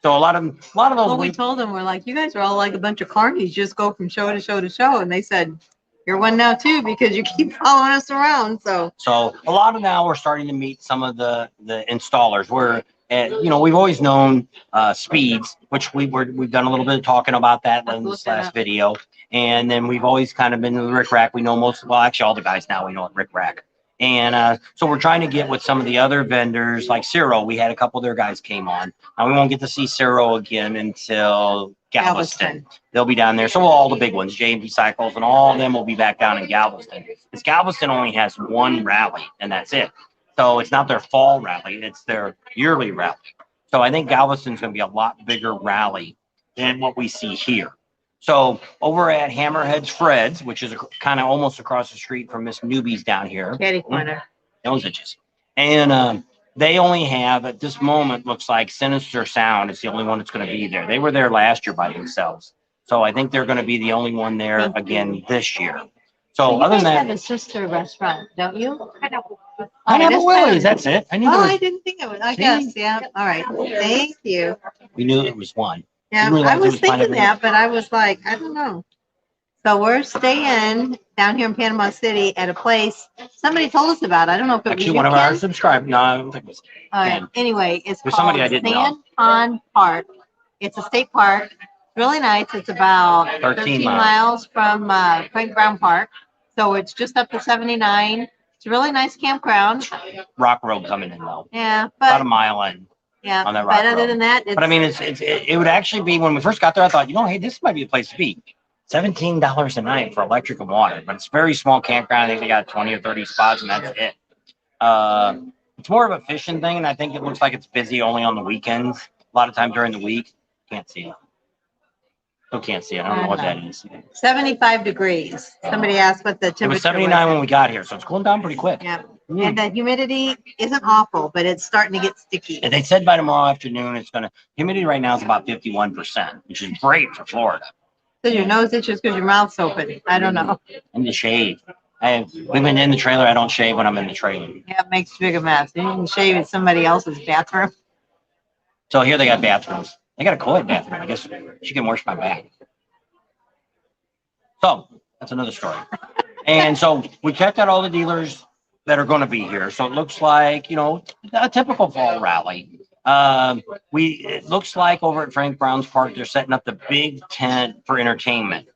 So a lot of those. Well, we told them, we're like, you guys are all like a bunch of carnies. Just go from show to show to show. And they said, you're one now too, because you keep following us around. So a lot of now we're starting to meet some of the installers. We've always known Speeds, which we've done a little bit of talking about that in this last video. And then we've always kind of been with Rick Rack. We know actually all the guys now we know at Rick Rack. And so we're trying to get with some of the other vendors like Ciro. We had a couple of their guys came on. Now we won't get to see Ciro again until Galveston. They'll be down there. So will all the big ones, J&B Cycles, and all of them will be back down in Galveston. Because Galveston only has one rally, and that's it. So it's not their fall rally, it's their yearly rally. So I think Galveston's going to be a lot bigger rally than what we see here. So over at Hammerhead's Fred's, which is kind of almost across the street from Miss Newbie's down here. Catty corner. Those itches. And they only have, at this moment, looks like Sinister Sound is the only one that's going to be there. They were there last year by themselves. So I think they're going to be the only one there again this year. So other than that, you have a sister restaurant, don't you? Pineapple Willie's, that's it. I knew I didn't think it was. I guess, yeah. All right. Thank you. We knew it was one. Yeah, I was thinking that, but I was like, I don't know. So we're staying down here in Panama City at a place somebody told us about. I don't know if it was actually one of our subscribers. No, I don't think it was. Anyway, it's called somebody I didn't Sand Pond Park. It's a state park. Really nice. It's about 13 miles from Frank Brown Park. So it's just up to 79. It's a really nice campground. Rock road coming in though. Yeah, but about a mile in. Yeah, on that rock but other road. than that, but I mean, it would actually be when we first got there. I thought, hey, this might be a place to be. $17 a night for electric and water, but it's a very small campground. I think they got 20 or 30 spots, and that's it. It's more of a fishing thing, and I think it looks like it's busy only on the weekends. A lot of times during the week, can't see it. Still can't see it. I don't know what that is. 75 degrees. Somebody asked what the temperature was. It was 79 when we got here, so it's cooling down pretty quick. Yeah. And the humidity isn't awful, but it's starting to get sticky. And they said by tomorrow afternoon, humidity right now is about 51%, which is great for Florida. So your nose itches because your mouth's open. I don't know. And the shave. We've been in the trailer. I don't shave when I'm in the trailer. Yeah, it makes a big mess. You can shave in somebody else's bathroom. So here they got bathrooms. They got a co-ed bathroom. I guess she can wash my back. So that's another story. And so we checked out all the dealers that are going to be here. So it looks like, a typical fall rally. It looks like over at Frank Brown's Park, they're setting up the big tent for entertainment.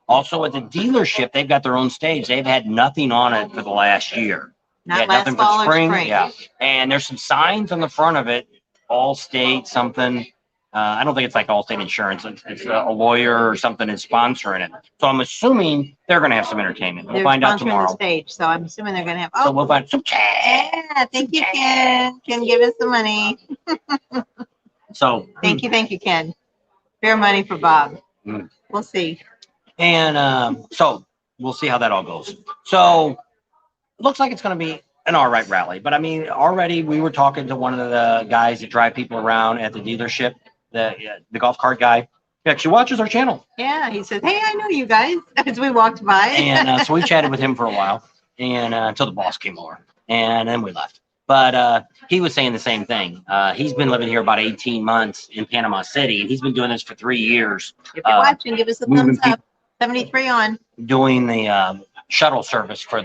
Also at the dealership, they've got their own stage. They've had nothing on it for the last year. Not last fall or spring. Yeah. And there's some signs on the front of it, Allstate something. I don't think it's like Allstate Insurance. It's a lawyer or something is sponsoring it. So I'm assuming they're going to have some entertainment. We'll find out tomorrow. The stage, so I'm assuming they're going to have. So we'll find some. Yeah, thank you, Ken. Ken, give us the money. So thank you, Ken. Fair money for Bob. We'll see. And so we'll see how that all goes. So it looks like it's going to be an all right rally. But I mean, already we were talking to one of the guys that drive people around at the dealership. The golf cart guy, he actually watches our channel. Yeah, he says, "Hey, I know you guys," as we walked by. And so we chatted with him for a while, and until the boss came over, and then we left. But he was saying the same thing. He's been living here about 18 months in Panama City, and he's been doing this for 3 years. If you're watching, give us a thumbs up. 73 on. Doing the shuttle service for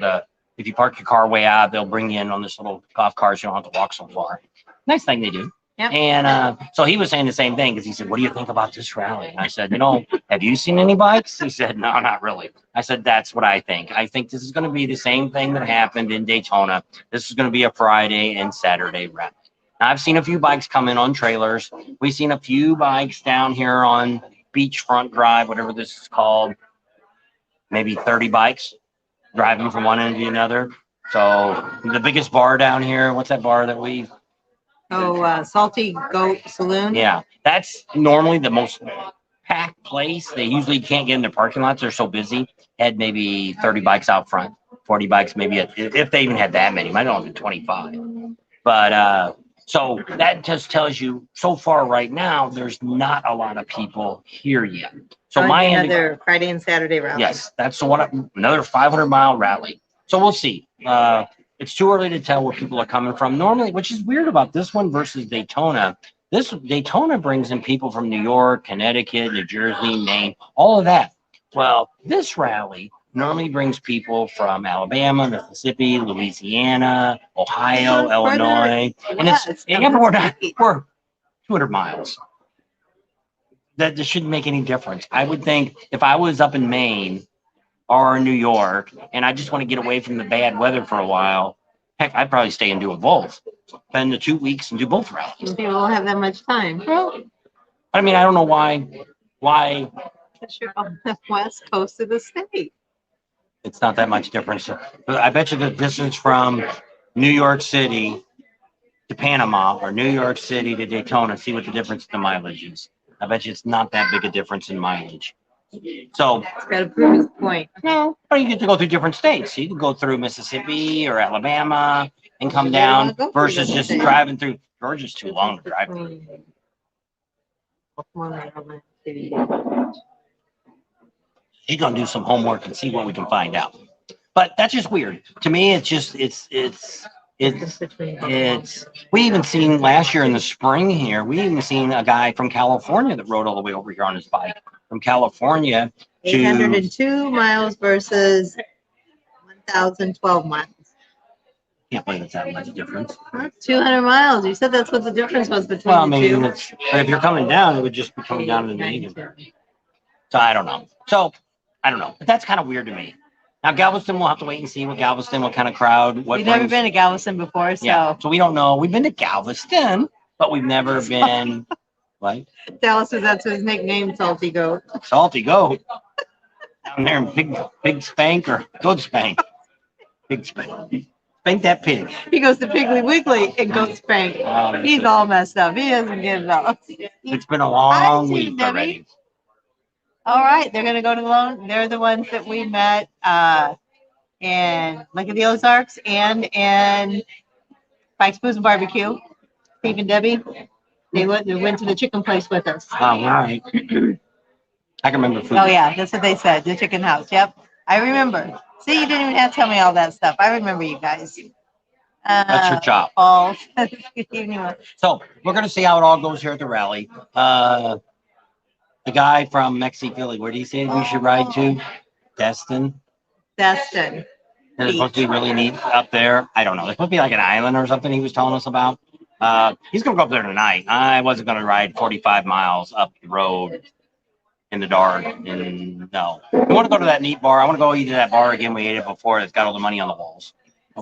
if you park your car way out, they'll bring you in on this little golf cart, so you don't have to walk so far. Nice thing they do. Yep. And so he was saying the same thing because he said, "What do you think about this rally?" And I said, "Have you seen any bikes?" He said, "No, not really." I said, "That's what I think. I think this is going to be the same thing that happened in Daytona. This is going to be a Friday and Saturday rally." Now, I've seen a few bikes come in on trailers. We've seen a few bikes down here on Beachfront Drive, whatever this is called. Maybe 30 bikes driving from one end to another. So the biggest bar down here, what's that bar that we... Salty Goat Saloon. Yeah, that's normally the most packed place. They usually can't get in their parking lots. They're so busy. Had maybe 30 bikes out front, 40 bikes, maybe if they even had that many. Might only be 25. But so that just tells you so far right now, there's not a lot of people here yet. So another Friday and Saturday rally. Yes, that's the one. Another 500-mile rally. So we'll see. It's too early to tell where people are coming from. Normally, which is weird about this one versus Daytona. This Daytona brings in people from New York, Connecticut, New Jersey, Maine, all of that. Well, this rally normally brings people from Alabama, Mississippi, Louisiana, Ohio, Illinois, and we're 200 miles. That shouldn't make any difference. I would think if I was up in Maine or New York, and I just want to get away from the bad weather for a while, Heck, I'd probably stay and do a both. Spend the 2 weeks and do both routes. People don't have that much time. Well, I mean, I don't know why Because you're on the west coast of the state. it's not that much difference. But I bet you the distance from New York City to Panama or New York City to Daytona, see what the difference in the mileage is. I bet you it's not that big a difference in mileage. So, It's got to prove his point. no, or you get to go through different states. You can go through Mississippi or Alabama and come Where do you wanna down go through versus those just states? driving through. Georgia's too long to drive through. She's gonna do some homework and see what we can find out. But that's just weird. To me, it's just it's we even seen last year in the spring here, we even seen a guy from California that rode all the way over here on his bike from California to 802 miles versus 1,012 miles. can't believe it's that much difference. 200 miles. You said that's what the difference was between Well, I the mean, two. it's, but if you're coming down, it would just be coming down to the negative. So I don't know. But that's kind of weird to me. Now Galveston, we'll have to wait and see what kind of crowd. We've never been to Galveston before, so Yeah, so we don't know. We've been to Galveston, but we've never been. What? Dallas says that's his nickname, Salty Goat. Salty Goat. Down there in Big Spank or Good Spank. Big Spank. Spank that pig. He goes to Piggly Wiggly and Goat Spank. He's all messed up. He doesn't get it all. It's been a long Hi, week Debbie. already. All right, they're gonna go to the loan. They're the ones that we met in Lake of the Ozarks and in Pike's Booze and Barbecue. Steve and Debbie. They went to the chicken place with us. All right. I can remember food. Oh yeah, that's what they said. The chicken house. Yep, I remember. See, you didn't even have to tell me all that stuff. I remember you guys. That's your job. Paul. So we're gonna see how it all goes here at the rally. The guy from Mexi Philly, where did he say we should ride to? Destin. Destin. And it's supposed to be really neat up there. I don't know. It's supposed to be like an island or something he was telling us about. He's going to go up there tonight. I wasn't going to ride 45 miles up the road in the dark. And no. I want to go to that neat bar. I want to go eat at that bar again. We ate it before. It's got all the money on the walls.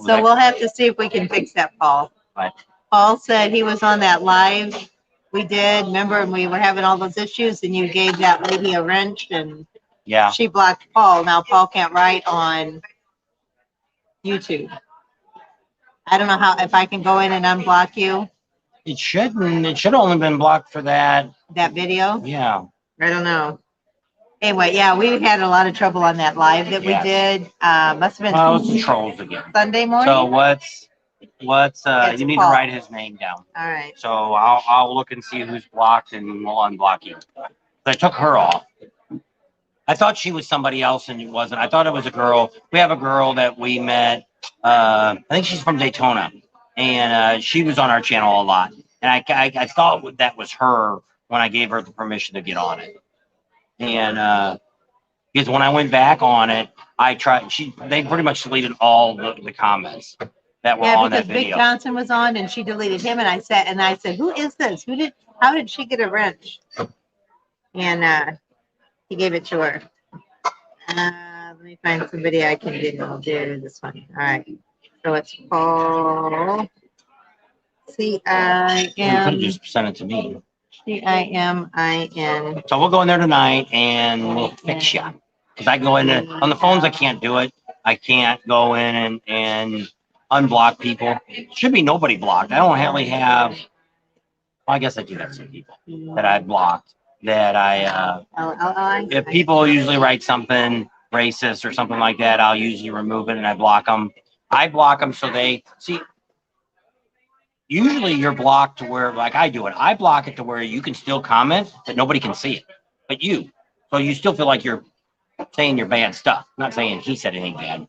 So we'll have to see if we can fix that, Paul. Right. Paul said he was on that live we did. Remember, and we were having all those issues, and you gave that lady a wrench, and yeah, she blocked Paul. Now Paul can't write on YouTube. I don't know how if I can go in and unblock you. It shouldn't. It should have only been blocked for that video. Yeah. I don't know. Anyway, yeah, we had a lot of trouble on that live that we did. Must have been. Well, it's the trolls again. Sunday morning. So what's you need Paul. to write his name down. All right. So I'll look and see who's blocked and we'll unblock you. But I took her off. I thought she was somebody else and it wasn't. I thought it was a girl. We have a girl that we met. I think she's from Daytona, and she was on our channel a lot. And I thought that was her when I gave her the permission to get on it. And because when I went back on it, I tried. They pretty much deleted all the comments that were on that video. Big Johnson was on, and she deleted him. And I said, "Who is this? How did she get a wrench?" And he gave it to her. Let me find somebody I can do. I'll do this one. All right. So it's Paul. C-I-M. You could have just sent it to me. C-I-M-I-N. So we'll go in there tonight and we'll fix you. Because I go in there, on the phones, I can't do it. I can't go in and unblock people. Should be nobody blocked. I don't really have, well, I guess I do have some people that I blocked. That if people usually write something racist or something like that, I'll usually remove it and I block them. I block them so they see. Usually you're blocked to where, like I do it, I block it to where you can still comment, but nobody can see it, but you. So you still feel like you're saying your bad stuff. I'm not saying he said anything bad,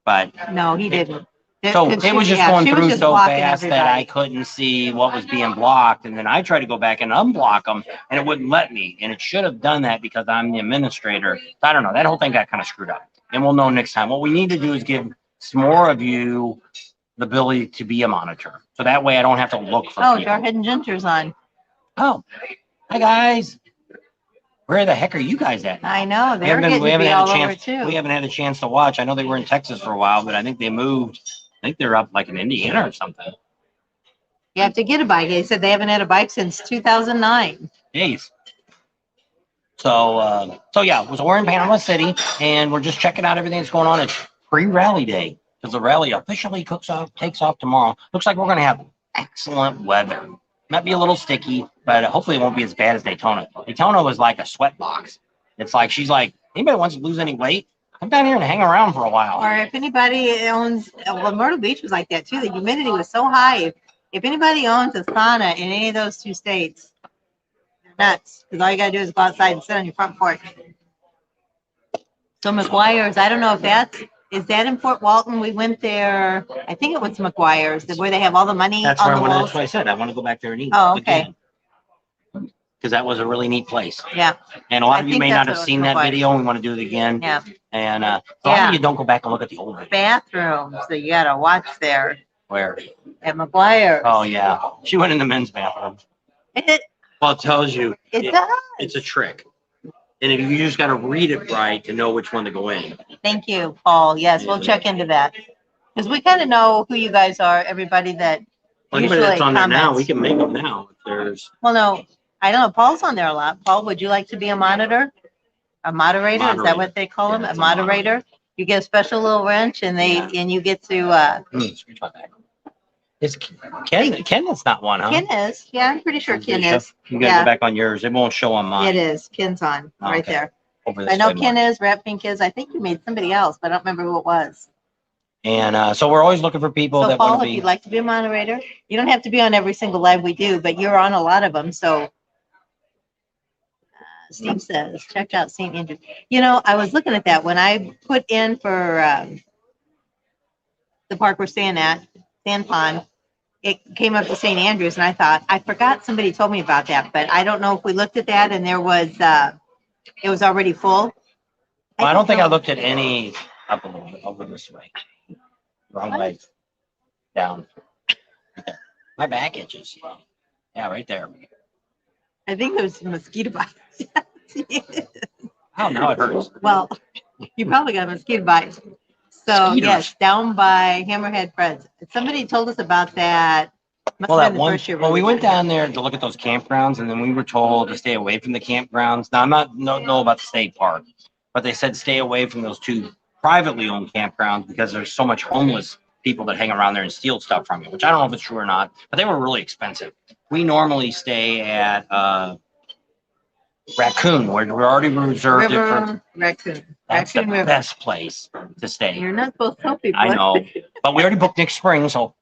but no, he didn't. So it was just going through so fast that I couldn't see what was being blocked. And then I tried to go back and unblock them and it wouldn't let me. And it should have done that because I'm the administrator. So I don't know. That whole thing got kind of screwed up. And we'll know next time. What we need to do is give some more of you the ability to be a monitor. So that way I don't have to look for people. Jarhead and Ginger's on. Oh, hi guys. Where the heck are you guys at? I know. We haven't had a chance to watch. I know they were in Texas for a while, but I think they moved think they're up like in Indiana or something. You have to get a bike. They said they haven't had a bike since 2009. Jeez. So yeah, so we're in Panama City, and we're just checking out everything that's going on. It's pre-rally day because the rally officially takes off tomorrow. Looks like we're going to have excellent weather. Might be a little sticky, but hopefully it won't be as bad as Daytona. Daytona was like a sweat box. It's like she's like, anybody wants to lose any weight, come down here and hang around for a while. Or if anybody owns, well, Myrtle Beach was like that too. The humidity was so high. If anybody owns a sauna in any of those two states, they're nuts. Because all you got to do is go outside and sit on your front porch. So McGuire's, I don't know if is that in Fort Walton? We went there, I think it was McGuire's, where they have all the money That's on where the walls. that's what I said. I want to go back there and eat. Oh, okay. Because that was a really neat place. Yeah. And a lot of you may not have seen that video, and we want to do it again. Yeah. And a lot of you don't go back and look at the old videos. Bathrooms that you got to watch there. Where? At McGuire's. Oh, yeah. She went in the men's bathroom. Well, it tells you. It does. It's a trick. And if you just got to read it right to know which one to go in. Thank you, Paul. Yes, we'll check into that. Because we kind of know who you guys are, everybody that Anybody that's on there now, we can make them now. If there's. Well, no, I don't know. Paul's on there a lot. Paul, would you like to be a monitor? A moderator? Is that what they call him? A moderator? You get a special little wrench and you get to Scratch my back. Is Ken is not one, huh? Ken is. Yeah, I'm pretty sure Ken is. You gotta go back on yours. It won't show on mine. It is. Ken's on right there. Over this I know way Ken more. is. Rat Pink is. I think you made somebody else, but I don't remember who it was. And so we're always looking for people So that Paul, want to if be. you'd like to be a moderator, you don't have to be on every single live we do, but you're on a lot of them. So Steve says, check out St. Andrews. You know, I was looking at that when I put in for the park we're staying at, Sand Pond. It came up to St. Andrews, and I thought, I forgot somebody told me about that, but I don't know if we looked at that and there was, it was already full. Well, I don't think I looked at any up a little bit over this way. Wrong way. Down. My back itches. Yeah, right there. I think there's some mosquito bites. Oh, no, it hurts. Well, you probably got mosquito bites. So Mosquitoes. yes, down by Hammerhead Fred's. Somebody told us about that. Must Well, have that been the one. first year Well, we went did it. down there to look at those campgrounds, and then we were told to stay away from the campgrounds. Now, I'm not know about the state park, but they said stay away from those two privately owned campgrounds because there's so much homeless people that hang around there and steal stuff from you, which I don't know if it's true or not, but they were really expensive. We normally stay at Raccoon, where we're already reserved it for. Raccoon. That's Raccoon the River. best place to stay. You're not supposed to tell people. I know, but we already booked next spring, so.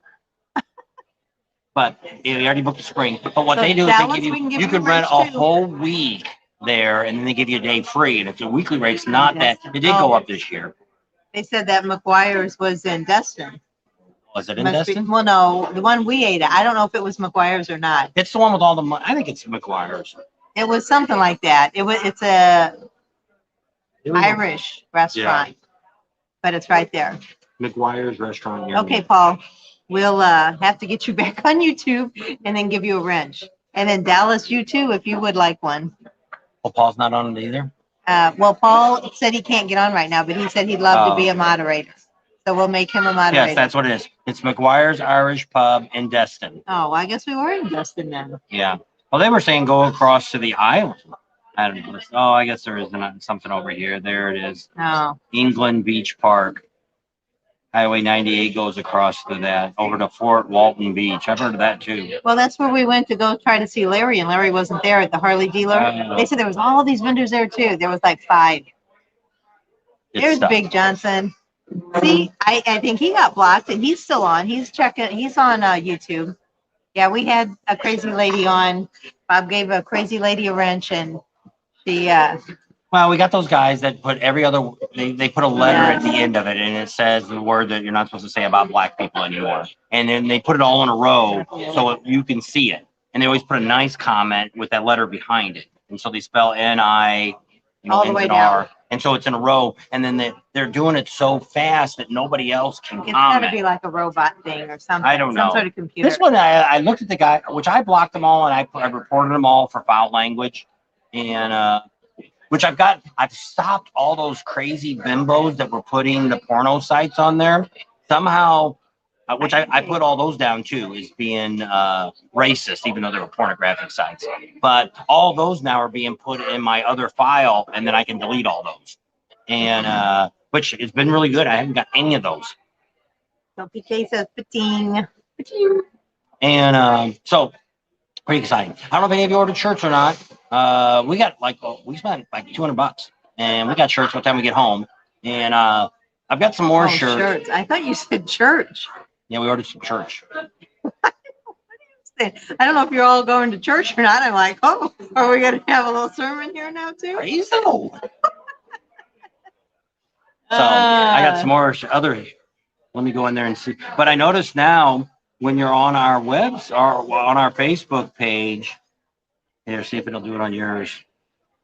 But yeah, we already booked the spring. But what So they do is that they one give we can you, give you you can a rent range a too. whole week there, and then they give you a day free. And if the weekly rate's not that, it did go up this year. They said that McGuire's was in Destin. Was it in Must be- Destin? Well, no, the one we ate at. I don't know if it was McGuire's or not. It's the one with all the money. I think it's McGuire's. It was something like that. It's a It was Irish restaurant, but it's right there. McGuire's restaurant. Near Okay, me. Paul, we'll have to get you back on YouTube and then give you a wrench. And then Dallas, you too, if you would like one. Well, Paul's not on it either. Well, Paul said he can't get on right now, but he said he'd love to be a moderator. So we'll make him a moderator. Yes, that's what it is. It's McGuire's Irish Pub in Destin. Oh, well, I guess we were in Destin then. Yeah. Well, they were saying go across to the island. I don't know. Oh, I guess there is something over here. There it is. Oh, England Beach Park. Highway 98 goes across to that, over to Fort Walton Beach. I've heard of that too. well, that's where we went to go try to see Larry, and Larry wasn't there at the Harley dealer. Oh. They said there was all these vendors there too. There was like 5. Good There's stuff. Big Johnson. See, I think he got blocked and he's still on. He's on YouTube. Yeah, we had a crazy lady on. Bob gave a crazy lady a wrench and the Well, we got those guys that put every other, they put a letter at the end of it, and it says the word that you're not supposed to say about black people anymore. And then they put it all in a row so you can see it. And they always put a nice comment with that letter behind it. And so they spell N-I, all the N's way and down. R. And so it's in a row. And then they're doing it so fast that nobody else can It's got to comment. be like a robot thing or something. I don't know. Some sort of computer. This one, I looked at the guy, which I blocked them all, and I reported them all for foul language. And, which I've stopped all those crazy bimbos that were putting the porno sites on there. Somehow which I put all those down too, is being racist, even though they were pornographic sites. But all those now are being put in my other file, and then I can delete all those. And which has been really good. I haven't got any of those. So PK says 15. And so pretty exciting. I don't know if any of you ordered shirts or not. We got we spent like $200, and we got shirts by the time we get home. And I've got some more shirts. I thought you said church. Yeah, we ordered some church. I don't know if you're all going to church or not. I'm like, oh, are we going to have a little sermon here now too? Praise the Lord. So I got some more other. Let me go in there and see. But I noticed now when you're on our webs or on our Facebook page, here, see if it'll do it on yours.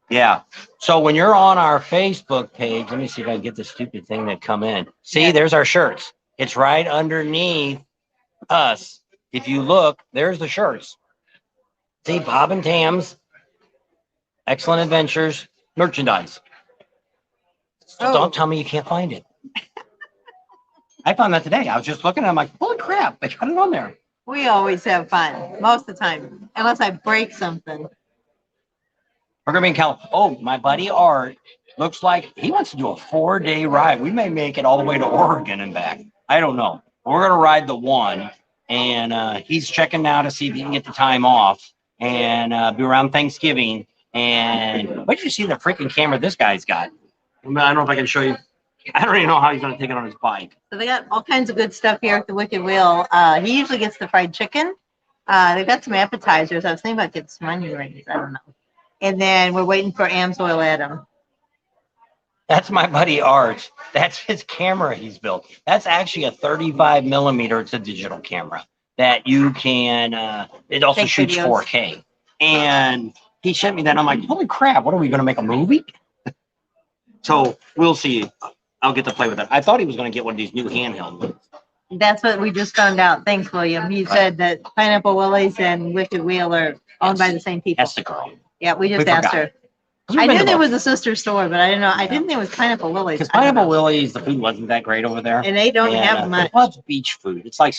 Yeah. So when you're on our Facebook page, let me see if I can get this stupid thing to come in. See, there's our shirts. It's right underneath us. If you look, there's the shirts. See, Bob and Tam's Excellent Adventures merchandise. So don't tell me you can't find it. I found that today. I was just looking and I'm like, holy crap, they got it on there. We always have fun, most of the time, unless I break something. We're going to be in California. Oh, my buddy Art looks like he wants to do a 4-day ride. We may make it all the way to Oregon and back. I don't know. We're going to ride the one, and he's checking now to see if he can get the time off and be around Thanksgiving. And what did you see the freaking camera this guy's got? I don't know if I can show you. I don't even know how he's going to take it on his bike. So they got all kinds of good stuff here at the Wicked Wheel. He usually gets the fried chicken. They've got some appetizers. I was thinking about getting some onion rings. I don't know. And then we're waiting for AMSoil Adam. That's my buddy Art. That's his camera he's built. That's actually a 35 millimeter. It's a digital camera that you can, it also shoots 4K. And he sent me that. I'm like, holy crap, what are we going to make a movie? So we'll see. I'll get to play with it. I thought he was going to get one of these new handheld ones. That's what we just found out. Thanks, William. He said that Pineapple Willie's and Wicked Wheel are owned by the same people. That's the girl. Yeah, we just asked her. I knew there was a sister store, but I didn't know. I didn't think it was Pineapple Willie's. Because Pineapple Willie's, the food wasn't that great over there. And they don't have much. Well, it's beach food. It's like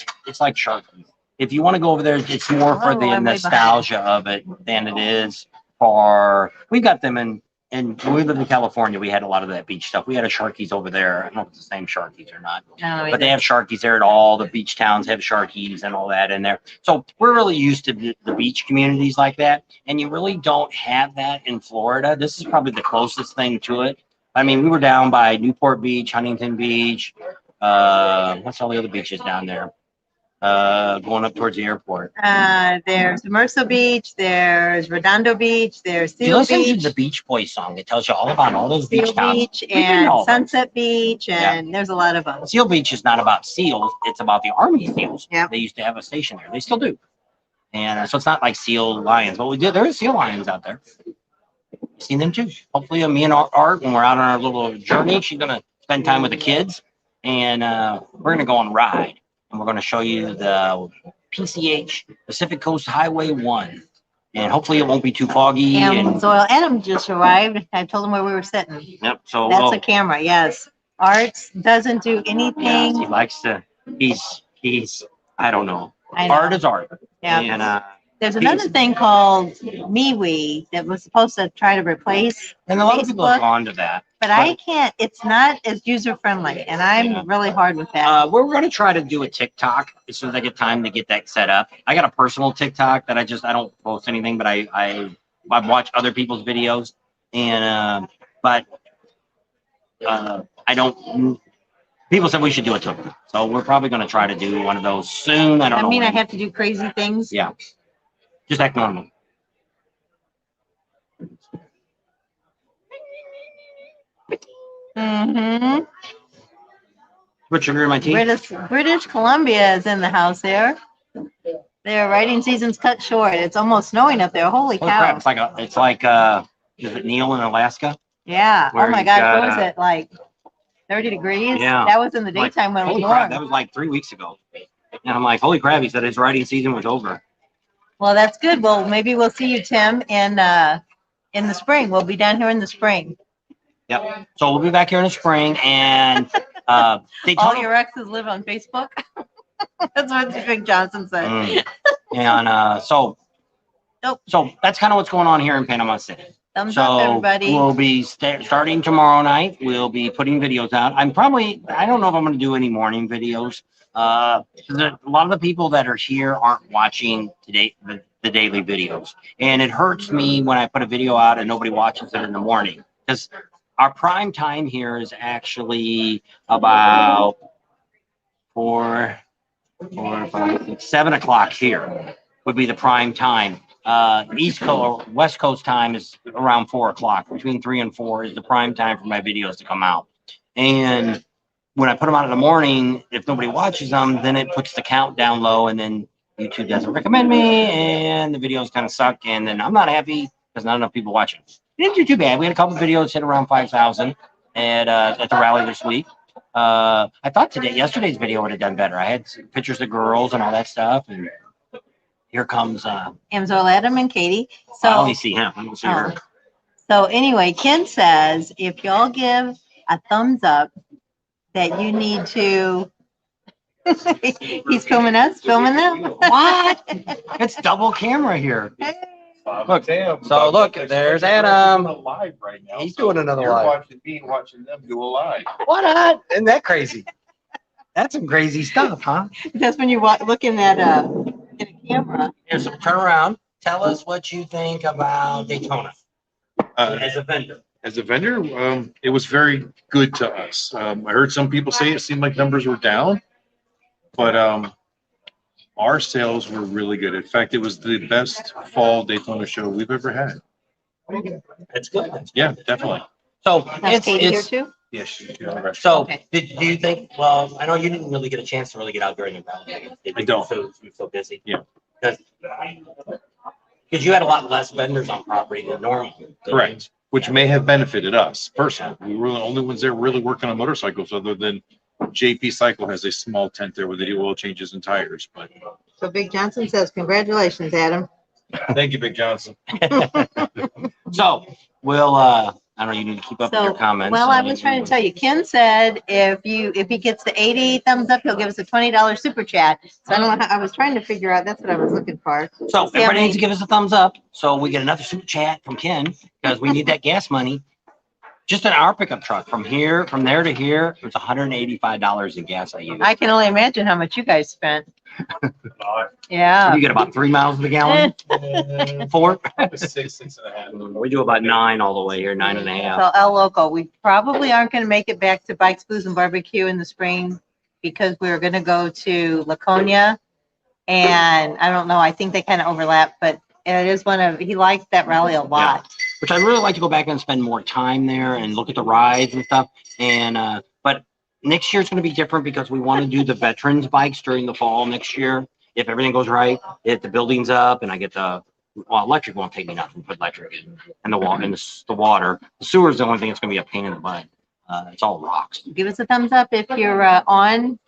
shark food. If you want to go over there, it's more for the nostalgia of it than it is for. We got them in. And when we lived in California, we had a lot of that beach stuff. We had a Sharky's over there. I don't know if it's the same Sharky's or not. No, but they have Sharky's there at all the beach towns have Sharky's and all that in there. So we're really used to the beach communities like that. And you really don't have that in Florida. This is probably the closest thing to it. I mean, we were down by Newport Beach, Huntington Beach. What's all the other beaches down there? Going up towards the airport. There's Mercer Beach, there's Redondo Beach, there's Seal Beach. Listen to the Beach Boys song. It tells you all about all those beach towns. Beach and Sunset Beach, and there's a lot of them. Seal Beach is not about seals. It's about the Army SEALs. Yep. They used to have a station there. They still do. And so it's not like seal lions. But we did. There is seal lions out there. Seen them too. Hopefully me and Art, when we're out on our little journey, she's going to spend time with the kids. And we're going to go on a ride. And we're going to show you the PCH, Pacific Coast Highway 1. And hopefully it won't be too foggy. AMSoil Adam just arrived. I told him where we were sitting. Yep. So that's a camera. Yes. Art doesn't do anything. Yes, he likes to. He's. I don't know. Art is art. Yeah. And there's another thing called MeWe that was supposed to try to replace. And a lot of people have gone to that. But I can't. It's not as user friendly, and I'm really hard with that. We're going to try to do a TikTok as soon as I get time to get that set up. I got a personal TikTok that I don't post anything, but I've watched other people's videos, and but I don't. People said we should do it too, so we're probably going to try to do one of those soon. I don't know. I mean, I have to do crazy things. Yeah, just act normal. Mm-hmm. Put sugar in my tea. British Columbia is in the house there. Their riding season's cut short. It's almost snowing up there. Holy cow. Crap. It's like is it Neil in Alaska? Yeah. Oh my God. What was it? Like 30 degrees? Yeah. That was in the daytime when it was warm. That was like 3 weeks ago. And I'm like, holy crap, he said his riding season was over. Well, that's good. Well, maybe we'll see you, Tim, in the spring. We'll be down here in the spring. Yep. So we'll be back here in the spring, and all your exes live on Facebook. That's what Big Johnson said. And so that's kind of what's going on here in Panama City. Thumbs up, everybody. We'll be starting tomorrow night. We'll be putting videos out. I don't know if I'm going to do any morning videos. A lot of the people that are here aren't watching today the daily videos, and it hurts me when I put a video out and nobody watches it in the morning, because our prime time here is actually about 7 o'clock here would be the prime time. East Coast or West Coast time is around 4 o'clock. Between 3 and 4 is the prime time for my videos to come out. And when I put them out in the morning, if nobody watches them, then it puts the count down low, and then YouTube doesn't recommend me, and the videos kind of suck, and then I'm not happy because not enough people watching. It didn't do too bad. We had a couple of videos hit around 5,000 at the rally this week. I thought yesterday's video would have done better. I had pictures of girls and all that stuff, and here comes Amsoil, Adam, and Katie. So I only see him. I don't see her. So anyway, Ken says if y'all give a thumbs up, that you need to. He's filming us, filming them. What? It's double camera here. Look, there's Adam. Live right now. He's doing another You're live. watching them do a live. What? Isn't that crazy? That's some crazy stuff, huh? That's when you're looking at in a camera. Here, so turn around. Tell us what you think about Daytona as a vendor. As a vendor, it was very good to us. I heard some people say it seemed like numbers were down, but our sales were really good. In fact, it was the best fall Daytona show we've ever had. That's good. Yeah, definitely. So That's Katie here too. Yes. So Okay. do you think? Well, I know you didn't really get a chance to really get out during the rally. I don't. You're so busy. Yeah. Because you had a lot less vendors on property than normal. Correct. Which may have benefited us personally. We were the only ones there really working on motorcycles, other than JP Cycle has a small tent there where they do oil changes and tires. But So Big Johnson says, congratulations, Adam. thank you, Big Johnson. So we'll I don't know, you need to keep up with your comments. Well, I was trying to tell you, Ken said if he gets the 80 thumbs up, he'll give us a $20 super chat. So I don't know I was trying to figure out, that's what I was looking for. So See how everybody many- needs to give us a thumbs up so we get another super chat from Ken, because we need that gas money. Just in our pickup truck from there to here, it's $185 in gas I use. I can only imagine how much you guys spent. Yeah. You get about 3 miles a gallon. 4. Six and a half. We do about 9 all the way here, 9.5. So El Loco, we probably aren't going to make it back to Bikes, Blues, and Barbecue in the spring because we're going to go to Laconia. And I don't know, I think they kind of overlap, but it is he liked that rally a lot. Which I'd really like to go back and spend more time there and look at the rides and stuff. And but next year's going to be different because we want to do the veterans bikes during the fall next year. If everything goes right, if the building's up and I get electric won't take me nothing. Put electric in, and the water, the sewer is the only thing that's going to be a pain in the butt. It's all rocks. Give us a thumbs up if you're on.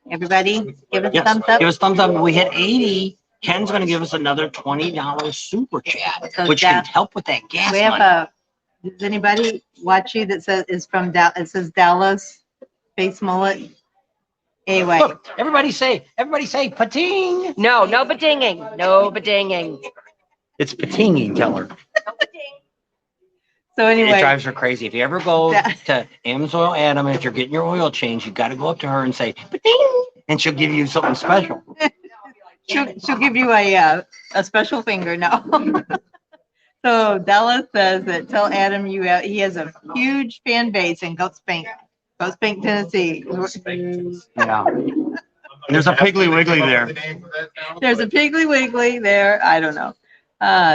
Everybody, give us a Yes, thumbs up. give us a thumbs up. We hit 80. Ken's going to give us another $20 super chat, So which can help with that gas We have money. does anybody watch you that says from Dallas? It says Dallas face mullet. Anyway, Look, everybody say pating. No ba-dinging. No ba-dinging. It's patinging, tell her. so It anyway, drives her crazy. If you ever go That- to Amsoil Adam, and if you're getting your oil change, you got to go up to her and say pating, and she'll give you something special. she'll give you a special finger. No. So Dallas says that tell Adam he has a huge fan base in Goat Spank, Tennessee. Yeah. There's a Piggly Wiggly there. There's a Piggly Wiggly there. I don't know.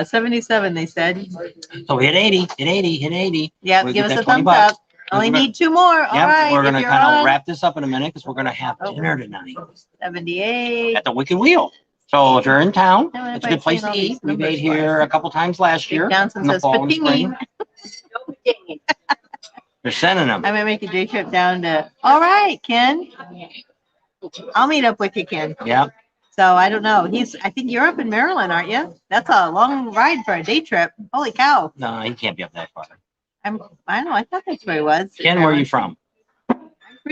77, they said. So hit 80, hit 80. Yeah, We give get us a that 20 thumbs bucks. up. Only We're gonna- need 2 more. All Yep, right. we're if gonna you're kind of on, wrap this up in a minute because we're gonna have Oh. dinner tonight 78. at the Wicked Wheel. So if you're in town, No, it's a good place to everybody's eat. seen all We these made here a couple times last year. Johnson in the says fall and spring. patinging. No ba-dinging. They're sending them. I might make a day trip down to. All right, Ken. I'll meet up with you, Ken. Yeah. So I don't know. I think you're up in Maryland, aren't you? That's a long ride for a day trip. Holy cow. No, he can't be up that far. I don't know. I thought that's where he was. Ken, where are you from? I'm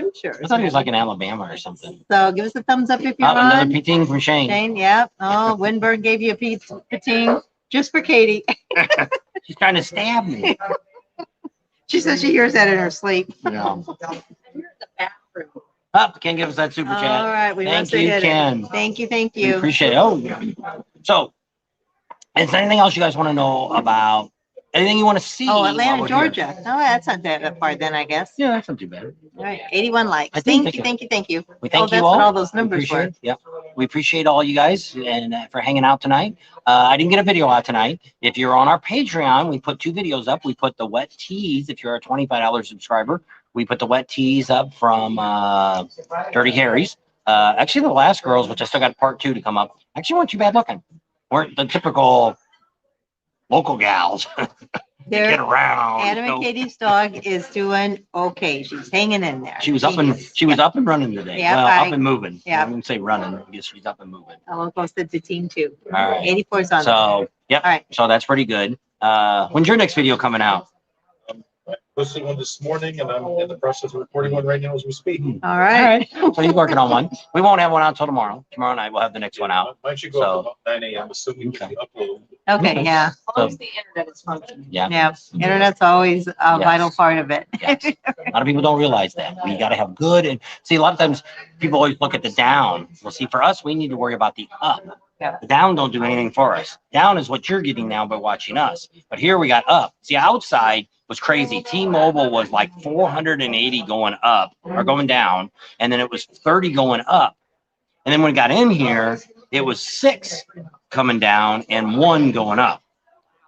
pretty sure. I thought he was like in Alabama or something. So give us a thumbs up if you're Another on. P-ting from Shane. Shane, yep. Oh, Winburn gave you a piting just for Katie. She's trying to stab me. She says she hears that in her sleep. Yeah. You're in the bathroom. Up, Ken give us that super All chat. right, we Thank must have you, hit Ken. it. Thank you, thank We you. appreciate it. Oh, yeah. So, is there anything else you guys want to know about? Anything you want to see? Oh, while Atlanta, we're here? Georgia. No, that's not that far then, I guess. Yeah, that's not too bad. All right, 81 likes. I think- Thank you. We Oh, thank that's you what all. all those We numbers appreciate were. it. Yep. We appreciate all you guys and for hanging out tonight. I didn't get a video out tonight. If you're on our Patreon, we put 2 videos up. We put the wet teas. If you're a $25 subscriber, we put the wet teas up from Dirty Harry's. Actually, the last girls, which I still got part 2 to come up, actually weren't too bad looking. Weren't the typical local gals. Get There, around. Adam and Katie's dog is doing okay. She's hanging in there. She was up and running today. Yeah, well, I- up and moving. yeah. I wouldn't say running. I guess she's up and moving. I'll posted to team 2. All right. 84's on there. So, yep. All right. So that's pretty good. When's your next video coming out? I posted one this morning and I'm in the process of recording one right now as we speak. All right. So you're working on one. We won't have one out till tomorrow. Tomorrow night we'll have the next one out. Mine should go up about 9 a.m. assuming we can upload. Okay, yeah, As long as the internet is functioning. Yeah. yeah. Internet's always a Yes. vital part of it. Yes. A lot of people don't realize that. We got to have good. And see, a lot of times people always look at the down. Well, see, for us, we need to worry about the up. Yeah. The down don't do anything for us. Down is what you're getting now by watching us. But here we got up. See, outside was crazy. T-Mobile was like 480 going up or going down, and then it was 30 going up. And then when we got in here, it was 6 coming down and 1 going up.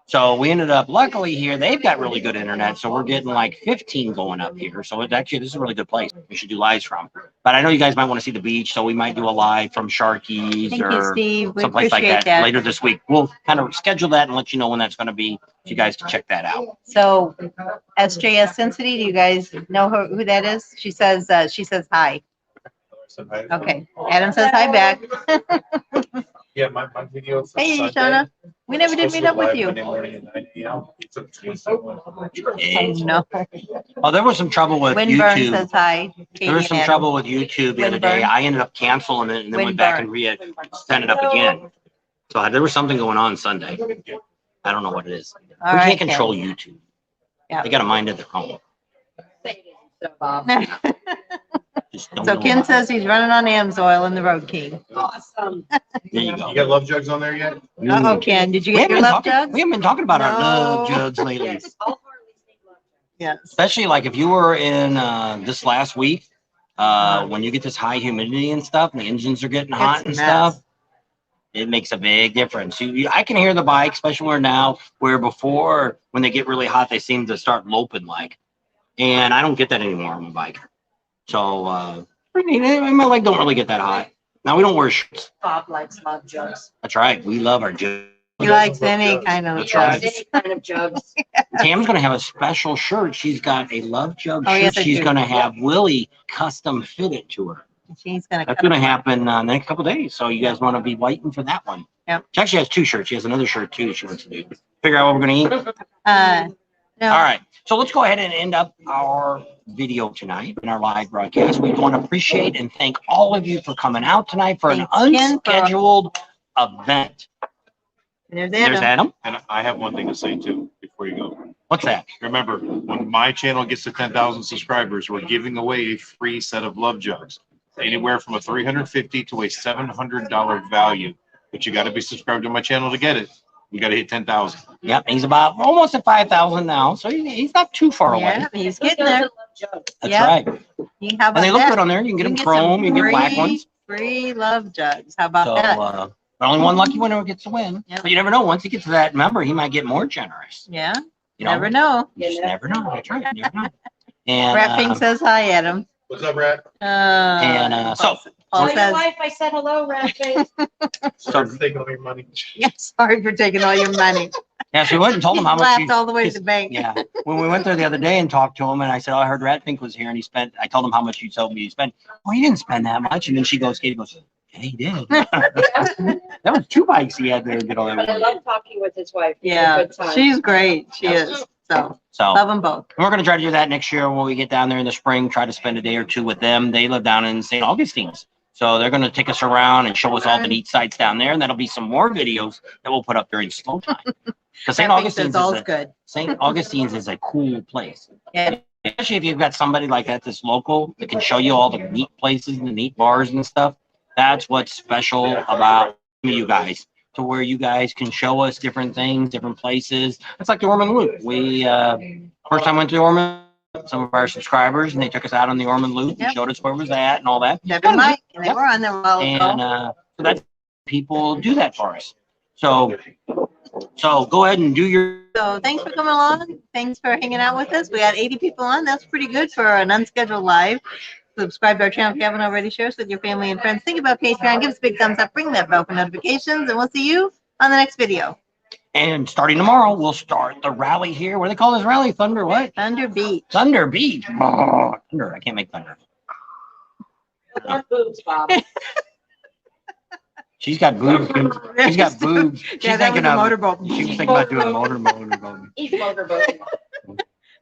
So we ended up, luckily here, they've got really good internet. So we're getting like 15 going up here. So it's actually, this is a really good place. We should do lives from. But I know you guys might want to see the beach. So we might do a live from Sharky's Thank you, or Steve. We someplace like appreciate that that. later this week. We'll kind of schedule that and let you know when that's going to be. So you guys can check that out. So SJS Cincinnati, do you guys know who that is? She says hi. Okay. Adam says hi back. Yeah, my video. for Hey, Sunday Shauna. We never did was meet up with live you. Monday morning at 9 a.m. It's a 21. Oh, no. Oh, there was some trouble with Winburn YouTube. says hi. There was some trouble with YouTube the other day. Winburn. I ended up canceling it and then went back and sent it up again. So there was something going on Sunday. I don't know what it is. All We right, can't control YouTube. Yeah. They got a mind of their own. So, Bob. Ken. Just don't So know Ken why. says he's running on Amsoil in the Road King. Awesome. There you go. You got love jugs on there yet? Uh-oh, Ken, did you We get haven't, your been love talking, jugs? we haven't been talking about our love No. jugs lately. Yes, all Harleys need love. Yes. Especially like if you were in this last week, when you get this high humidity and stuff, and the engines are getting hot It's a and mess. stuff, it makes a big difference. I can hear the bike, especially where before, when they get really hot, they seem to start loping like. And I don't get that anymore on my bike. So, my leg don't really get that hot. Now, we don't wear shirts. Bob likes love jugs. That's right. We love our jugs. He likes any kind of That's right. jugs. Any kind of jugs. Tam's going to have a special shirt. She's got a love jug Oh, shirt. yes, I She's do. going to have Willie custom fit it to her. She's gonna That's cut going to them. happen the next couple of days. So you guys want to be waiting for that one. Yep. She actually has 2 shirts. She has another shirt too she wants to do. Figure out what we're going to eat. No. All right. So let's go ahead and end up our video tonight in our live broadcast. We want to appreciate and thank all of you for coming out tonight for an Thanks again for- unscheduled event. There's There's Adam. Adam. And I have one thing to say too, before you go. What's that? Remember, when my channel gets to 10,000 subscribers, we're giving away a free set of love jugs. Anywhere from a $350 to a $700 value. But you got to be subscribed to my channel to get it. You got to hit 10,000. Yep. He's about almost at 5,000 now. So he's not too far away. Yeah, he's Who getting doesn't there. love jugs? That's Yeah. right. How about And they look that? good on there. You can get them some chrome. You can get black free- ones. Free love jugs. How about So that? only one lucky winner gets to win. Yep. But you never know. Once he gets to that number, he might get more generous. Yeah, You know, never know. You just never know. That's right. You never know. And Rat Pink says hi, Adam. What's up, Rat? so Paul Tell your says, wife I said hello, Rat Face. Start taking all your money. yeah, sorry for taking all your money. yeah, so we went and told He him how much laughed he, all the way to the bank. yeah. When we went there the other day and talked to him, and I said, "Oh, I heard Rat Pink was here, and he spent." I told him how much you told me he spent. Well, he didn't spend that much, and then Katie goes, "Yeah, he did." That was 2 bikes he had there to get all But I that. love talking with his wife. It's a Yeah, good time. she's great. She is. So So love them both. we're going to try to do that next year when we get down there in the spring, try to spend a day or two with them. They live down in St. Augustine's. So they're going to take us around and show us all the neat sites down there. And that'll be some more videos that we'll put up during slow time. Because St. Augustine's is a cool place. Yeah. Especially if you've got somebody like that that's local that can show you all the neat places and the neat bars and stuff. That's what's special about you guys. To where you guys can show us different things, different places. It's like the Ormond Loop. We first time went to Ormond, some of our subscribers, and they took us out on the Ormond Loop and showed us where it was at and all that. Deb and Mike, and they were on there a while ago. And so that people do that for us. So go ahead and do your. So thanks for coming along. Thanks for hanging out with us. We had 80 people on. That's pretty good for an unscheduled live. Subscribe to our channel if you haven't already. Share us with your family and friends. Think about Patreon. Give us a big thumbs up. Ring that bell for notifications. And we'll see you on the next video. And starting tomorrow, we'll start the rally here. What do they call this rally? Thunder what? Thunder Beach. Thunder Beach. Oh, thunder. I can't make thunder. Our boobs, Bob. She's got boobs. She's got boobs. She's Yeah, that was thinking a of. motorboat. She was thinking about doing a motorboat. He's motorboat.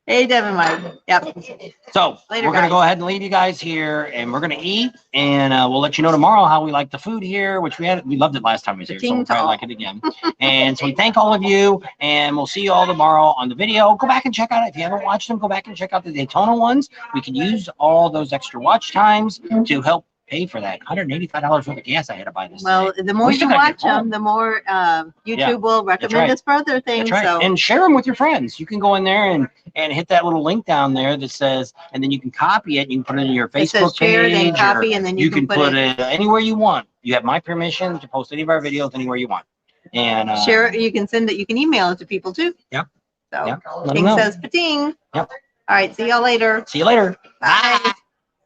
Hey, Deb and Mike. Yep. So Later, we're gonna guys. go ahead and leave you guys here, and we're gonna eat, and we'll let you know tomorrow how we like the food here, which we loved it last time we was here, so we'll try to like it again. And so we thank all of you, and we'll see you all tomorrow on the video. Go back and check out it if you haven't watched them. Go back and check out the Daytona ones. We can use all those extra watch times to help pay for that $185 worth of gas I had to buy this. Well, the more We you still gotta watch get home. them, the more YouTube Yeah, will recommend right. us for other things. That's right. So And share them with your friends. You can go in there and hit that little link down there that says, and then you can copy it. You can put it in your it says Facebook share, page. then or copy, and then you can put it anywhere you want. You have my permission to post any of our videos anywhere you want. And share it. You can send it. You can email it to people too. Yep. So Yep. Let 'em King know. says pating. Yep. All right. See y'all later. See you later. Bye.